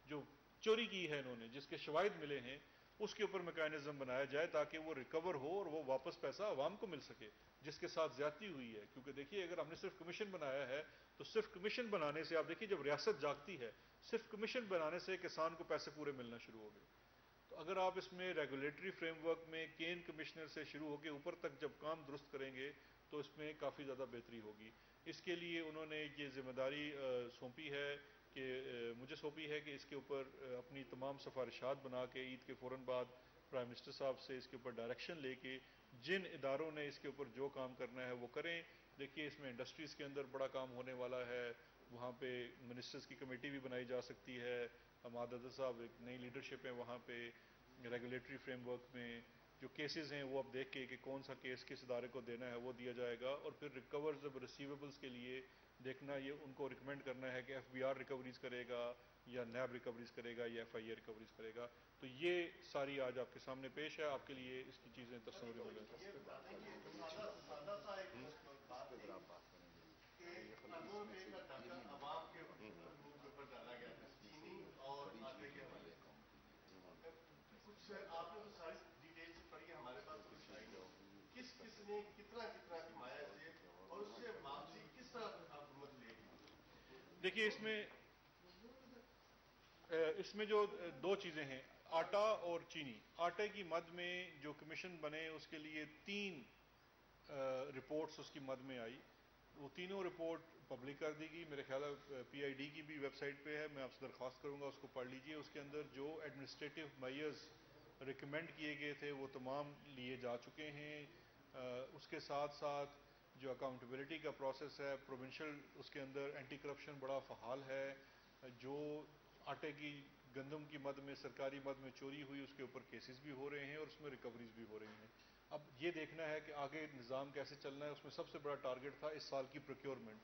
جو چوری کی ہے انہوں نے، جس کے شواہد ملے ہیں، اس کے اوپر میکانزم بنایا جائے تاکہ وہ ریکور ہو اور وہ واپس پیسہ عوام کو مل سکے جس کے ساتھ زیادتی ہوئی ہے. کیونکہ دیکھیے اگر ہم نے صرف کمیشن بنایا ہے تو صرف کمیشن بنانے سے آپ دیکھیے جب ریاست جاگتی ہے صرف کمیشن بنانے سے کسان کو پیسے پورے ملنا شروع ہو گئے. تو اگر آپ اس میں ریگولیٹری فریم ورک میں کین کمشنر سے شروع ہو کے اوپر تک جب کام درست کریں گے تو اس میں کافی زیادہ بہتری ہوگی. اس کے لیے انہوں نے یہ ذمہ داری سونپی ہے کہ مجھے سونپی ہے کہ اس کے اوپر اپنی تمام سفارشات بنا کے عید کے فوراً بعد پرائم منسٹر صاحب سے اس کے اوپر ڈائریکشن لے کے جن اداروں نے اس کے اوپر جو کام کرنا ہے وہ کریں. دیکھیے اس میں انڈسٹریز کے اندر بڑا کام ہونے والا ہے، وہاں پہ منسٹرز کی کمیٹی بھی بنائی جا سکتی ہے. عادت صاحب ایک نئی لیڈرشپ ہے وہاں پہ. ریگولیٹری فریم ورک میں جو کیسز ہیں وہ اب دیکھ کے کہ کون سا کیس کس ادارے کو دینا ہے وہ دیا جائے گا. اور پھر ریکورز آف ریسیویبلس کے لیے دیکھنا یہ ان کو ریکمینڈ کرنا ہے کہ ایف بی آر ریکوریز کرے گا یا نیب ریکوریز کرے گا یا ایف آئی اے ریکوریز کرے گا. تو یہ ساری آج آپ کے سامنے پیش ہے. آپ کے لیے اس کی چیزیں تصویر میں کچھ آپ نے تو ساری ڈیٹیل سے پڑھی ہے، ہمارے پاس کچھ کس کس نے کتنا کتنا کمایا سے اور اس سے واپسی کس طرح حکومت لے گی؟ دیکھیے اس میں جو دو چیزیں ہیں آٹا اور چینی. آٹے کی مد میں جو کمیشن بنے اس کے لیے 3 رپورٹس اس کی مد میں آئی. وہ تینوں رپورٹ پبلک کر دی گئی. میرے خیال ہے پی آئی ڈی کی بھی ویب سائٹ پہ ہے، میں آپ سے درخواست کروں گا اس کو پڑھ لیجئے. اس کے اندر جو ایڈمنسٹریٹو میئرز ریکمینڈ کیے گئے تھے وہ تمام لیے جا چکے ہیں. اس کے ساتھ ساتھ جو اکاؤنٹیبلٹی کا پروسیس ہے پروونشل اس کے اندر اینٹی کرپشن بڑا فعال ہے. جو آٹے کی گندم کی مد میں سرکاری مد میں چوری ہوئی اس کے اوپر کیسز بھی ہو رہے ہیں اور اس میں ریکوریز بھی ہو رہی ہیں. اب یہ دیکھنا ہے کہ آگے نظام کیسے چلنا ہے. اس میں سب سے بڑا ٹارگٹ تھا اس سال کی پروکیورمنٹ.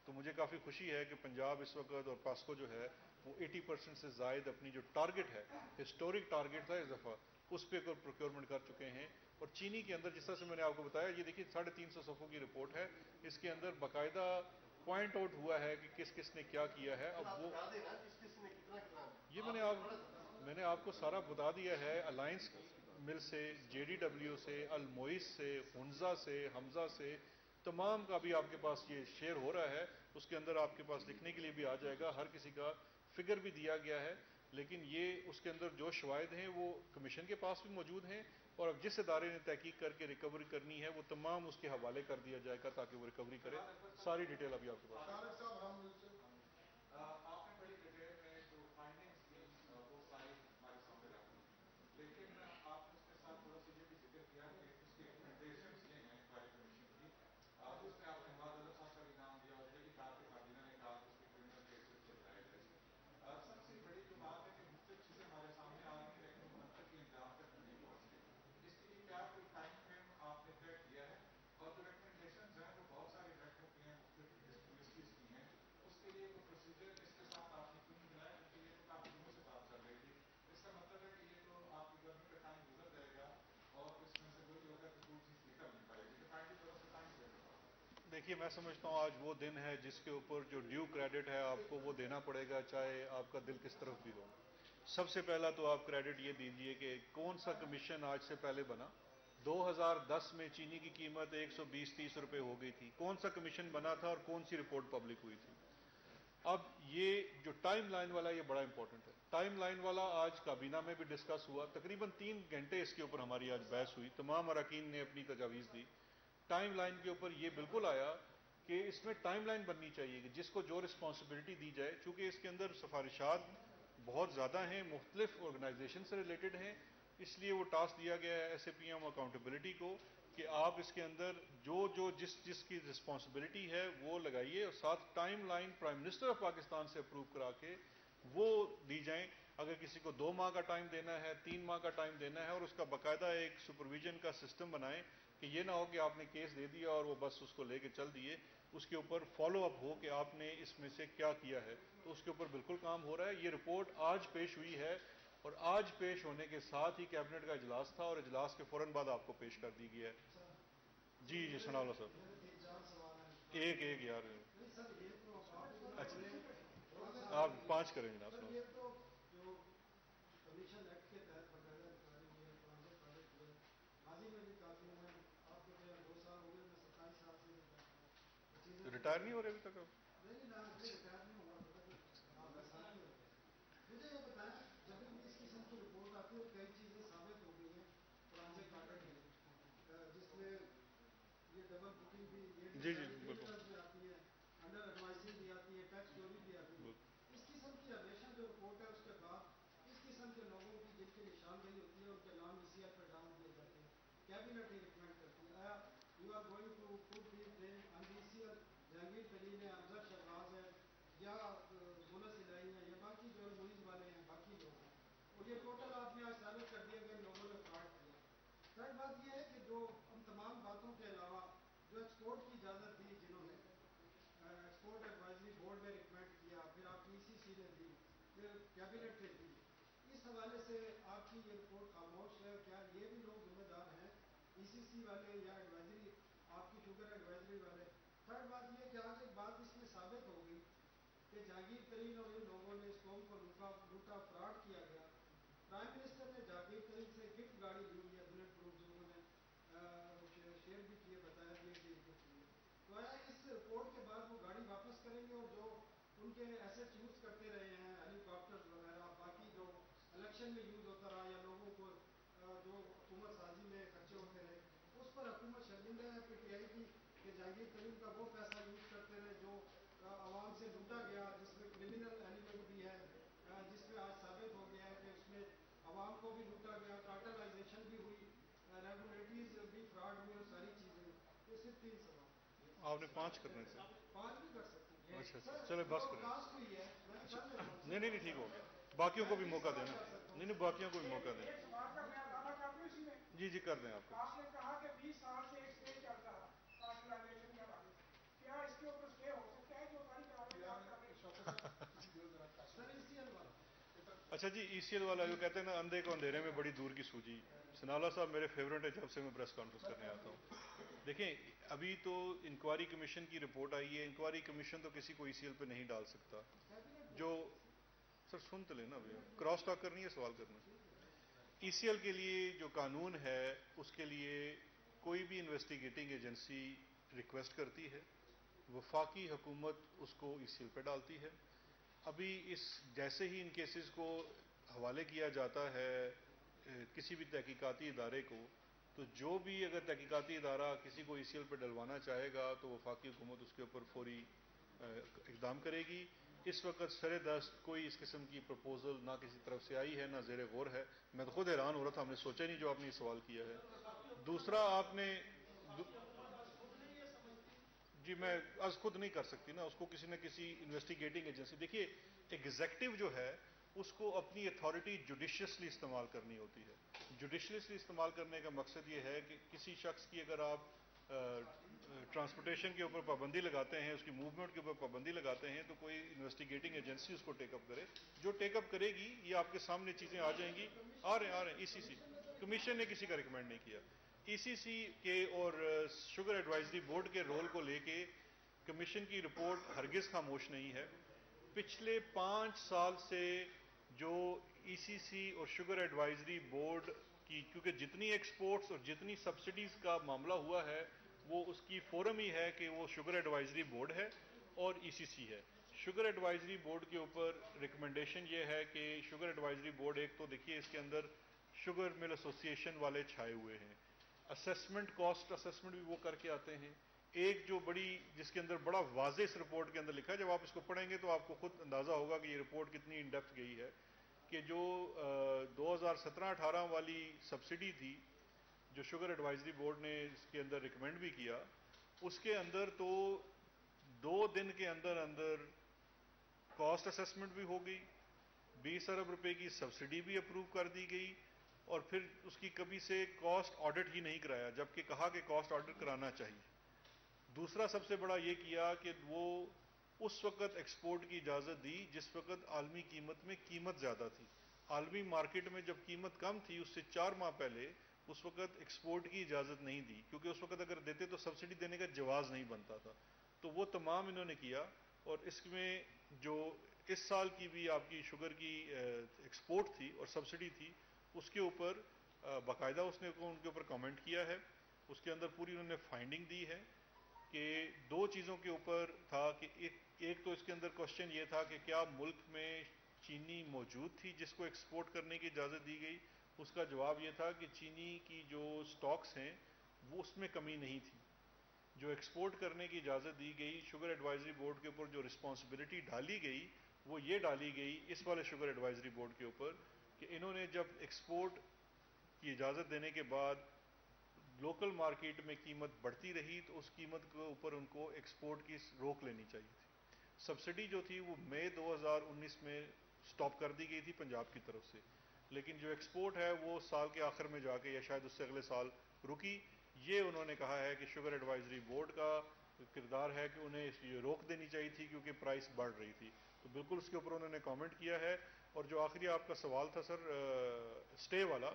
تو مجھے کافی خوشی ہے کہ پنجاب اس وقت اور پاسکو جو ہے وہ 80% سے زائد اپنی جو ٹارگٹ ہے ہسٹورک ٹارگٹ تھا اس دفعہ اس پہ پروکیورمنٹ کر چکے ہیں. اور چینی کے اندر جس طرح سے میں نے آپ کو بتایا یہ دیکھیے 350 صفحوں کی رپورٹ ہے. اس کے اندر باقاعدہ پوائنٹ آؤٹ ہوا ہے کہ کس کس نے کیا کیا ہے. اب وہ یہ میں نے آپ کو سارا بتا دیا ہے. الائنس مل سے، جے ڈی ڈبلیو سے، الموئس سے، ہنزا سے، حمزہ سے، تمام کا بھی آپ کے پاس یہ شیئر ہو رہا ہے. اس کے اندر آپ کے پاس لکھنے کے لیے بھی آ جائے گا. ہر کسی کا فگر بھی دیا گیا ہے. لیکن یہ اس کے اندر جو شواہد ہیں وہ کمیشن کے پاس بھی موجود ہیں اور اب جس ادارے نے تحقیق کر کے ریکوری کرنی ہے وہ تمام اس کے حوالے کر دیا جائے گا تاکہ وہ ریکوری کرے. ساری ڈیٹیل ابھی آپ کے پاس. آپ نے بڑی ڈیٹیل میں جو فائنڈنگس کی وہ ساری ہمارے سامنے رکھی، لیکن آپ نے اس کے ساتھ تھوڑا سا یہ بھی ذکر کیا کہ اس کے ریکمنڈیشنس یہ ہیں انکوائری کمیشن کی. اس میں آپ نے عادت صاحب کا بھی نام دیا اور یہ کہا کہ کابینہ نے کہا کہ اس کے کرمنل کیسز چلائے جائیں. سب سے بڑی جو بات ہے کہ مختلف چیزیں ہمارے سامنے آ رہی ہیں لیکن منطقی انجام تک نہیں پہنچ رہی. اس کے لیے کیا کوئی ٹائم فریم آپ نے طے کیا ہے؟ اور جو میں دیکھیے میں سمجھتا ہوں آج وہ دن ہے جس کے اوپر جو ڈیو کریڈٹ ہے آپ کو وہ دینا پڑے گا، چاہے آپ کا دل کس طرف بھی ہو۔ سب سے پہلا تو آپ کریڈٹ یہ دیجئے کہ کون سا کمیشن آج سے پہلے بنا؟ 2010 میں چینی کی قیمت 120-130 روپے ہو گئی تھی، کون سا کمیشن بنا تھا اور کون سی رپورٹ پبلک ہوئی تھی؟ اب یہ جو ٹائم لائن والا یہ بڑا امپورٹنٹ ہے۔ ٹائم لائن والا آج کابینہ میں بھی ڈسکس ہوا، تقریباً 3 گھنٹے اس کے اوپر ہماری آج بحث ہوئی، تمام اراکین نے اپنی تجاویز دی۔ ٹائم لائن کے اوپر یہ بالکل آیا کہ اس میں ٹائم لائن بننی چاہیے کہ جس کو جو رسپانسبلٹی دی جائے، چونکہ اس کے اندر سفارشات بہت زیادہ ہیں، مختلف آرگنائزیشن سے ریلیٹڈ ہیں، اس لیے وہ ٹاسک دیا گیا ہے S A P M accountability کو کہ آپ اس کے اندر جو جس کی رسپانسبلٹی ہے وہ لگائیے، اور ساتھ time line prime minister of Pakistan سے اپروو کرا کے وہ دی جائیں۔ اگر کسی کو 2 ماہ کا ٹائم دینا ہے، 3 ماہ کا ٹائم دینا ہے، اور اس کا باقاعدہ ایک سپرویژن کا سسٹم بنائیں کہ یہ نہ ہو کہ آپ نے کیس دے دیا اور وہ بس اس کو لے کے چل دیے، اس کے اوپر فالو اپ ہو کہ آپ نے اس میں سے کیا کیا ہے۔ تو اس کے اوپر بالکل کام ہو رہا ہے۔ یہ رپورٹ آج پیش ہوئی ہے، اور آج پیش ہونے کے ساتھ ہی کیبنٹ کا اجلاس تھا، اور اجلاس کے فوراً بعد آپ کو پیش کر دی گیا ہے۔ جی ثناء اللہ صاحب، ایک یار، اچھا آپ 5 کریں جناب۔ کمیشن ایکٹ کے تحت باقاعدہ انکوائری ہوئی ہے، پرانزے پروجیکٹ ہوئے، ماضی میں بھی کافی ہوئے، آپ کو جو ہے 2 سال ہو گئے، میں 27 سال سے ریٹائر نہیں ہو رہے ابھی تک؟ نہیں ریٹائر نہیں ہوا، آپ کا ساتھ ہی ہو گیا۔ مجھے یہ بتائیں، جب بھی اس قسم کی رپورٹ آتی ہے کئی چیزیں ثابت ہو گئی ہیں پرانزے کاٹے کے، جس میں یہ ڈبل بکنگ بھی، یہ جی بالکل بھی آتی ہے، انڈر ایڈوائزنگ بھی آتی ہے، ٹیکس چوری بھی آتی ہے۔ اس قسم کی ہمیشہ جو رپورٹ ہے اس کے بعد اس قسم کے لوگوں کی جن کی نشاندہی ہوتی ہے ان کے نام ای سی آر پر ڈال دیے جاتے ہیں، کیبنٹ ہی ریکمینڈ کرتی ہے۔ آیا you are going to put the name on the E C R Jahangir Tareen ہے، امجد شہباز ہے، یا بولس الہی ہیں، یا باقی جو موئز والے ہیں، باقی لوگ ہیں، اور یہ ٹوٹل آپ نے آج ثابت کر دیا کہ لوگوں نے فراڈ کیا۔ تھرڈ بات یہ ہے کہ جو ان تمام باتوں کے علاوہ جو ایکسپورٹ کی اجازت دی، جنہوں نے ایکسپورٹ ایڈوائزری بورڈ نے ریکمینڈ کیا، پھر آپ کی ای سی سی نے دی، پھر کیبنٹ نے دی، اس حوالے سے آپ کی یہ رپورٹ خاموش ہے۔ کیا یہ بھی لوگ ذمہ دار ہیں، ای سی سی والے یا ایڈوائزری، آپ کی شوگر ایڈوائزری والے؟ تھرڈ بات یہ کہ آج ایک بات اس میں ثابت ہو گئی کہ جہانگیر ترین اور ان لوگوں نے اس قوم کو لوٹا، فراڈ کیا گیا۔ پرائم منسٹر نے جہانگیر ترین سے گفٹ گاڑی لی ہوئی ہے، بلٹ پروف، جو انہوں نے شیئر بھی کیے، بتایا بھی کہ گفٹ ہوئی ہے۔ تو آیا اس رپورٹ کے بعد وہ گاڑی واپس کریں گے، اور جو ان کے ایسٹ یوز کرتے رہے ہیں، ہیلی کاپٹر وغیرہ، باقی جو الیکشن میں یوز ہوتا رہا یا لوگوں کو جو حکومت سازی میں خرچے ہوتے رہے، اس پر حکومت شرمندہ ہے پی ٹی آئی کی کہ جہانگیر ترین کا وہ پیسہ یوز کرتے رہے جو عوام سے لوٹا گیا، جس میں کرمنل ایلیمنٹ بھی ہے، جس میں آج ثابت ہو گیا ہے کہ اس میں عوام کو بھی لوٹا گیا، کارٹلائزیشن بھی ہوئی، ریگولیٹریز بھی فراڈ ہوئی، اور ساری چیزیں ہوئی۔ یہ صرف 3 سوال آپ نے 5 کرنے تھے۔ 5 بھی کر سکتے ہیں۔ اچھا چلے بس کریں۔ کاسٹ ہوئی ہے، میں کر لیتا ہوں۔ نہیں ٹھیک ہو گیا، باقیوں کو بھی موقع دینا۔ نہیں باقیوں کو بھی موقع دیں۔ ایک سوال کا میں اضافہ کر دوں اسی میں۔ جی کر دیں آپ کو۔ آپ نے کہا کہ 20 سال سے ایک اسٹے چلتا ہے کارپوریشن کے حوالے سے، کیا اس کے اوپر اسٹے ہو سکتا ہے جو ساری سر ای سی ایل والا؟ اچھا جی ای سی ایل والا جو کہتے ہیں نا اندھے کو اندھیرے میں بڑی دور کی سوجی، ثناء اللہ صاحب میرے فیورٹ ہے جب سے میں پریس کانفرنس کرنے آتا ہوں۔ دیکھیں ابھی تو انکوائری کمیشن کی رپورٹ آئی ہے، انکوائری کمیشن تو کسی کو ای سی ایل پہ نہیں ڈال سکتا۔ جو سر سن تو لینا ابھی، کراس ٹاک کرنی ہے، سوال کرنا۔ ای سی ایل کے لیے جو قانون ہے اس کے لیے کوئی بھی انویسٹیگیٹنگ ایجنسی ریکویسٹ کرتی ہے، وفاقی حکومت اس کو ای سی ایل پہ ڈالتی ہے۔ ابھی جیسے ہی ان کیسز کو حوالے کیا جاتا ہے کسی بھی تحقیقاتی ادارے کو، تو جو بھی اگر تحقیقاتی ادارہ کسی کو ای سی ایل پہ ڈلوانا چاہے گا تو وفاقی حکومت اس کے اوپر فوری اقدام کرے گی۔ اس وقت سر دست کوئی اس قسم کی پرپوزل نہ کسی طرف سے آئی ہے، نہ زیر غور ہے۔ میں تو خود حیران ہو رہا تھا، ہم نے سوچا نہیں جو آپ نے یہ سوال کیا ہے۔ دوسرا آپ نے جی میں از خود نہیں کر سکتی نا، اس کو کسی نہ کسی انویسٹیگیٹنگ ایجنسی، دیکھیے ایگزیکٹو جو ہے اس کو اپنی اتھارٹی جوڈیشیسلی استعمال کرنی ہوتی ہے۔ جوڈیشیسلی استعمال کرنے کا مقصد یہ ہے کہ کسی شخص کی اگر آپ ٹرانسپورٹیشن کے اوپر پابندی لگاتے ہیں، اس کی موومنٹ کے اوپر پابندی لگاتے ہیں، تو کوئی انویسٹیگیٹنگ ایجنسی اس کو ٹیک اپ کرے۔ جو ٹیک اپ کرے گی یہ آپ کے سامنے چیزیں آ جائیں گی۔ آ رہے ہیں ای سی سی کمیشن نے کسی کا ریکمینڈ نہیں کیا۔ ای سی سی کے اور شوگر ایڈوائزری بورڈ کے رول کو لے کے کمیشن کی رپورٹ ہرگز خاموش نہیں ہے. پچھلے 5 سال سے جو ای سی سی اور شوگر ایڈوائزری بورڈ کی، کیونکہ جتنی ایکسپورٹس اور جتنی سبسڈیز کا معاملہ ہوا ہے وہ اس کی فورم ہی ہے کہ وہ شوگر ایڈوائزری بورڈ ہے اور ای سی سی ہے. شوگر ایڈوائزری بورڈ کے اوپر ریکمنڈیشن یہ ہے کہ شوگر ایڈوائزری بورڈ، ایک تو دیکھیے اس کے اندر شوگر مل ایسوسی ایشن والے چھائے ہوئے ہیں، اسیسمنٹ کاسٹ اسیسمنٹ بھی وہ کر کے آتے ہیں. ایک جو بڑی جس کے اندر بڑا واضح اس رپورٹ کے اندر لکھا ہے، جب آپ اس کو پڑھیں گے تو آپ کو خود اندازہ ہوگا کہ یہ رپورٹ کتنی ان ڈیپتھ گئی ہے، کہ جو 2017-18 والی سبسڈی تھی جو شوگر ایڈوائزری بورڈ نے اس کے اندر ریکمینڈ بھی کیا، اس کے اندر تو 2 دن کے اندر اندر کاسٹ اسیسمنٹ بھی ہو گئی، 20 ارب روپے کی سبسڈی بھی اپروو کر دی گئی، اور پھر اس کی کبھی سے کاسٹ آڈٹ ہی نہیں کرایا، جبکہ کہا کہ کاسٹ آڈٹ کرانا چاہیے. دوسرا سب سے بڑا یہ کیا کہ وہ اس وقت ایکسپورٹ کی اجازت دی جس وقت عالمی قیمت میں قیمت زیادہ تھی. عالمی مارکیٹ میں جب قیمت کم تھی اس سے 4 ماہ پہلے اس وقت ایکسپورٹ کی اجازت نہیں دی، کیونکہ اس وقت اگر دیتے تو سبسڈی دینے کا جواز نہیں بنتا تھا. تو وہ تمام انہوں نے کیا، اور اس میں جو اس سال کی بھی آپ کی شوگر کی ایکسپورٹ تھی اور سبسڈی تھی، اس کے اوپر باقاعدہ اس نے ان کے اوپر کامنٹ کیا ہے. اس کے اندر پوری انہوں نے فائنڈنگ دی ہے کہ 2 چیزوں کے اوپر تھا کہ ایک تو اس کے اندر کوشچن یہ تھا کہ کیا ملک میں چینی موجود تھی جس کو ایکسپورٹ کرنے کی اجازت دی گئی. اس کا جواب یہ تھا کہ چینی کی جو سٹاکس ہیں وہ اس میں کمی نہیں تھی. جو ایکسپورٹ کرنے کی اجازت دی گئی، شوگر ایڈوائزری بورڈ کے اوپر جو رسپانسبلٹی ڈالی گئی وہ یہ ڈالی گئی اس والے شوگر ایڈوائزری بورڈ کے اوپر کہ انہوں نے جب ایکسپورٹ کی اجازت دینے کے بعد لوکل مارکیٹ میں قیمت بڑھتی رہی تو اس قیمت کے اوپر ان کو ایکسپورٹ کی روک لینی چاہیے تھی. سبسڈی جو تھی وہ مئی 2019 میں سٹاپ کر دی گئی تھی پنجاب کی طرف سے، لیکن جو ایکسپورٹ ہے وہ سال کے آخر میں جا کے یا شاید اس سے اگلے سال رکی. یہ انہوں نے کہا ہے کہ شوگر ایڈوائزری بورڈ کا کردار ہے کہ انہیں یہ روک دینی چاہیے تھی کیونکہ پرائس بڑھ رہی تھی. تو بالکل اس کے اوپر انہوں نے کامنٹ کیا ہے. اور جو آخری آپ کا سوال تھا سر اسٹے والا،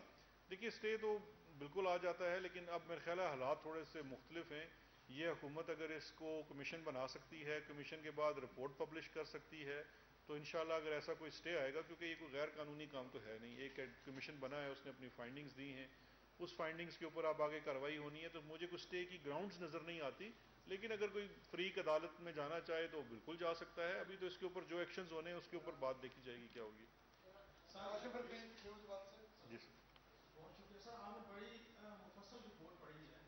دیکھیے اسٹے تو بالکل آ جاتا ہے، لیکن اب میرے خیال ہے حالات تھوڑے سے مختلف ہیں. یہ حکومت اگر اس کو کمیشن بنا سکتی ہے، کمیشن کے بعد رپورٹ پبلش کر سکتی ہے، تو انشاءاللہ اگر ایسا کوئی اسٹے آئے گا، کیونکہ یہ کوئی غیر قانونی کام تو ہے نہیں، ایک کمیشن بنا ہے، اس نے اپنی فائنڈنگز دی ہیں، اس فائنڈنگز کے اوپر اب آگے کارروائی ہونی ہے. تو مجھے کوئی اسٹے کی گراؤنڈز نظر نہیں آتی، لیکن اگر کوئی فریق عدالت میں جانا چاہے تو بالکل جا سکتا ہے. ابھی تو اس کے اوپر جو ایکشنز ہونے ہیں اس کے اوپر بات دیکھی جائے گی کیا ہوگی. جی سر، بہت شکریہ سر. آپ نے بڑی مفصل رپورٹ پڑھی ہے.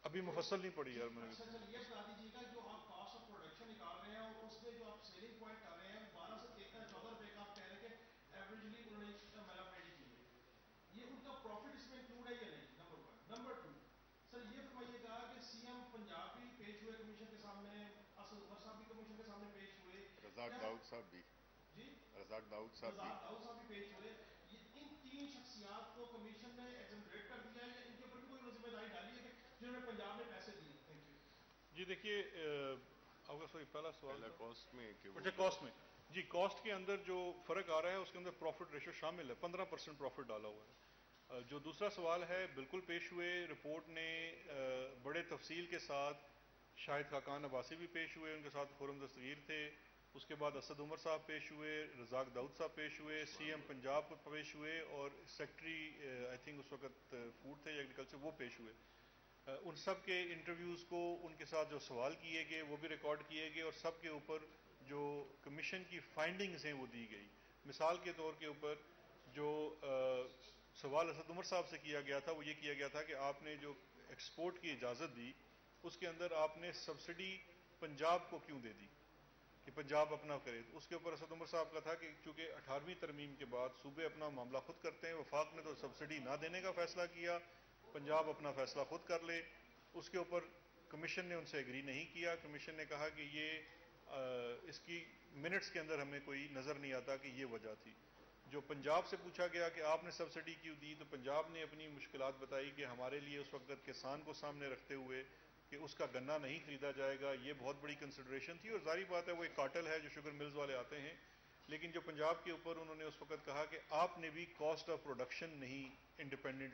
ابھی مفصل نہیں پڑی یار میں نے. اچھا سر، یہ بتا دیجیے گا جو آپ کاسٹ آف پروڈکشن نکال رہے ہیں اور اس میں جو آپ سیلنگ پوائنٹ کر رہے ہیں 12 سے 14 روپے کا آپ کہہ رہے ہیں کہ ایوریجلی انہوں نے مینوفیکچرنگ کی ہے، یہ ان کا پروفٹ اس میں انکلوڈ ہے یا نہیں؟ نمبر 1. نمبر 2 سر یہ فرمائیے گا کہ سی ایم پنجاب بھی پیش ہوئے کمیشن کے سامنے، اسد عمر صاحب بھی کمیشن کے سامنے پیش ہوئے، رزاق داؤد صاحب بھی، جی رزاق داؤد صاحب بھی، رزاق داؤد صاحب بھی پیش ہوئے. ان 3 شخصیات کو کمیشن نے ایگزمپریٹ کر دیا ہے یا ان کے اوپر بھی کوئی ذمہ داری ڈالی ہے کہ جنہوں نے پنجاب میں پیسے دیے؟ Thank you. جی دیکھیے آپ کا سوری پہلا سوال پہلا کاسٹ میں کہ اچھا کاسٹ میں، جی کاسٹ کے اندر جو فرق آ رہا ہے اس کے اندر پروفٹ ریشو شامل ہے، 15% پروفٹ ڈالا ہوا ہے. جو دوسرا سوال ہے بالکل پیش ہوئے، رپورٹ نے بڑے تفصیل کے ساتھ شاہد خاقان عباسی بھی پیش ہوئے، ان کے ساتھ فورم دستگیر تھے. اس کے بعد اسد عمر صاحب پیش ہوئے، رزاق داؤد صاحب پیش ہوئے، سی ایم پنجاب کو پیش ہوئے، اور سیکٹری آئی تھنک اس وقت فوڈ تھے یا ایگریکلچر وہ پیش ہوئے. ان سب کے انٹرویوز کو، ان کے ساتھ جو سوال کیے گئے وہ بھی ریکارڈ کیے گئے، اور سب کے اوپر جو کمیشن کی فائنڈنگز ہیں وہ دی گئی. مثال کے طور کے اوپر جو سوال اسد عمر صاحب سے کیا گیا تھا وہ یہ کیا گیا تھا کہ آپ نے جو ایکسپورٹ کی اجازت دی اس کے اندر آپ نے سبسڈی پنجاب کو کیوں دے دی کہ پنجاب اپنا کرے. تو اس کے اوپر اسد عمر صاحب کا تھا کہ چونکہ 18ویں ترمیم کے بعد صوبے اپنا معاملہ خود کرتے ہیں، وفاق نے تو سبسڈی نہ دینے کا فیصلہ کیا، پنجاب اپنا فیصلہ خود کر لے. اس کے اوپر کمیشن نے ان سے ایگری نہیں کیا. کمیشن نے کہا کہ یہ اس کی منٹس کے اندر ہمیں کوئی نظر نہیں آتا کہ یہ وجہ تھی. جو پنجاب سے پوچھا گیا کہ آپ نے سبسڈی کیوں دی تو پنجاب نے اپنی مشکلات بتائی کہ ہمارے لیے اس وقت کسان کو سامنے رکھتے ہوئے کہ اس کا گنا نہیں خریدا جائے گا، یہ بہت بڑی کنسیڈریشن تھی. اور ظاہری بات ہے وہ ایک کارٹل ہے جو شوگر ملز والے آتے ہیں، لیکن جو پنجاب کے اوپر انہوں نے اس وقت کہا کہ آپ نے بھی کاسٹ آف پروڈکشن نہیں انڈیپینڈنٹ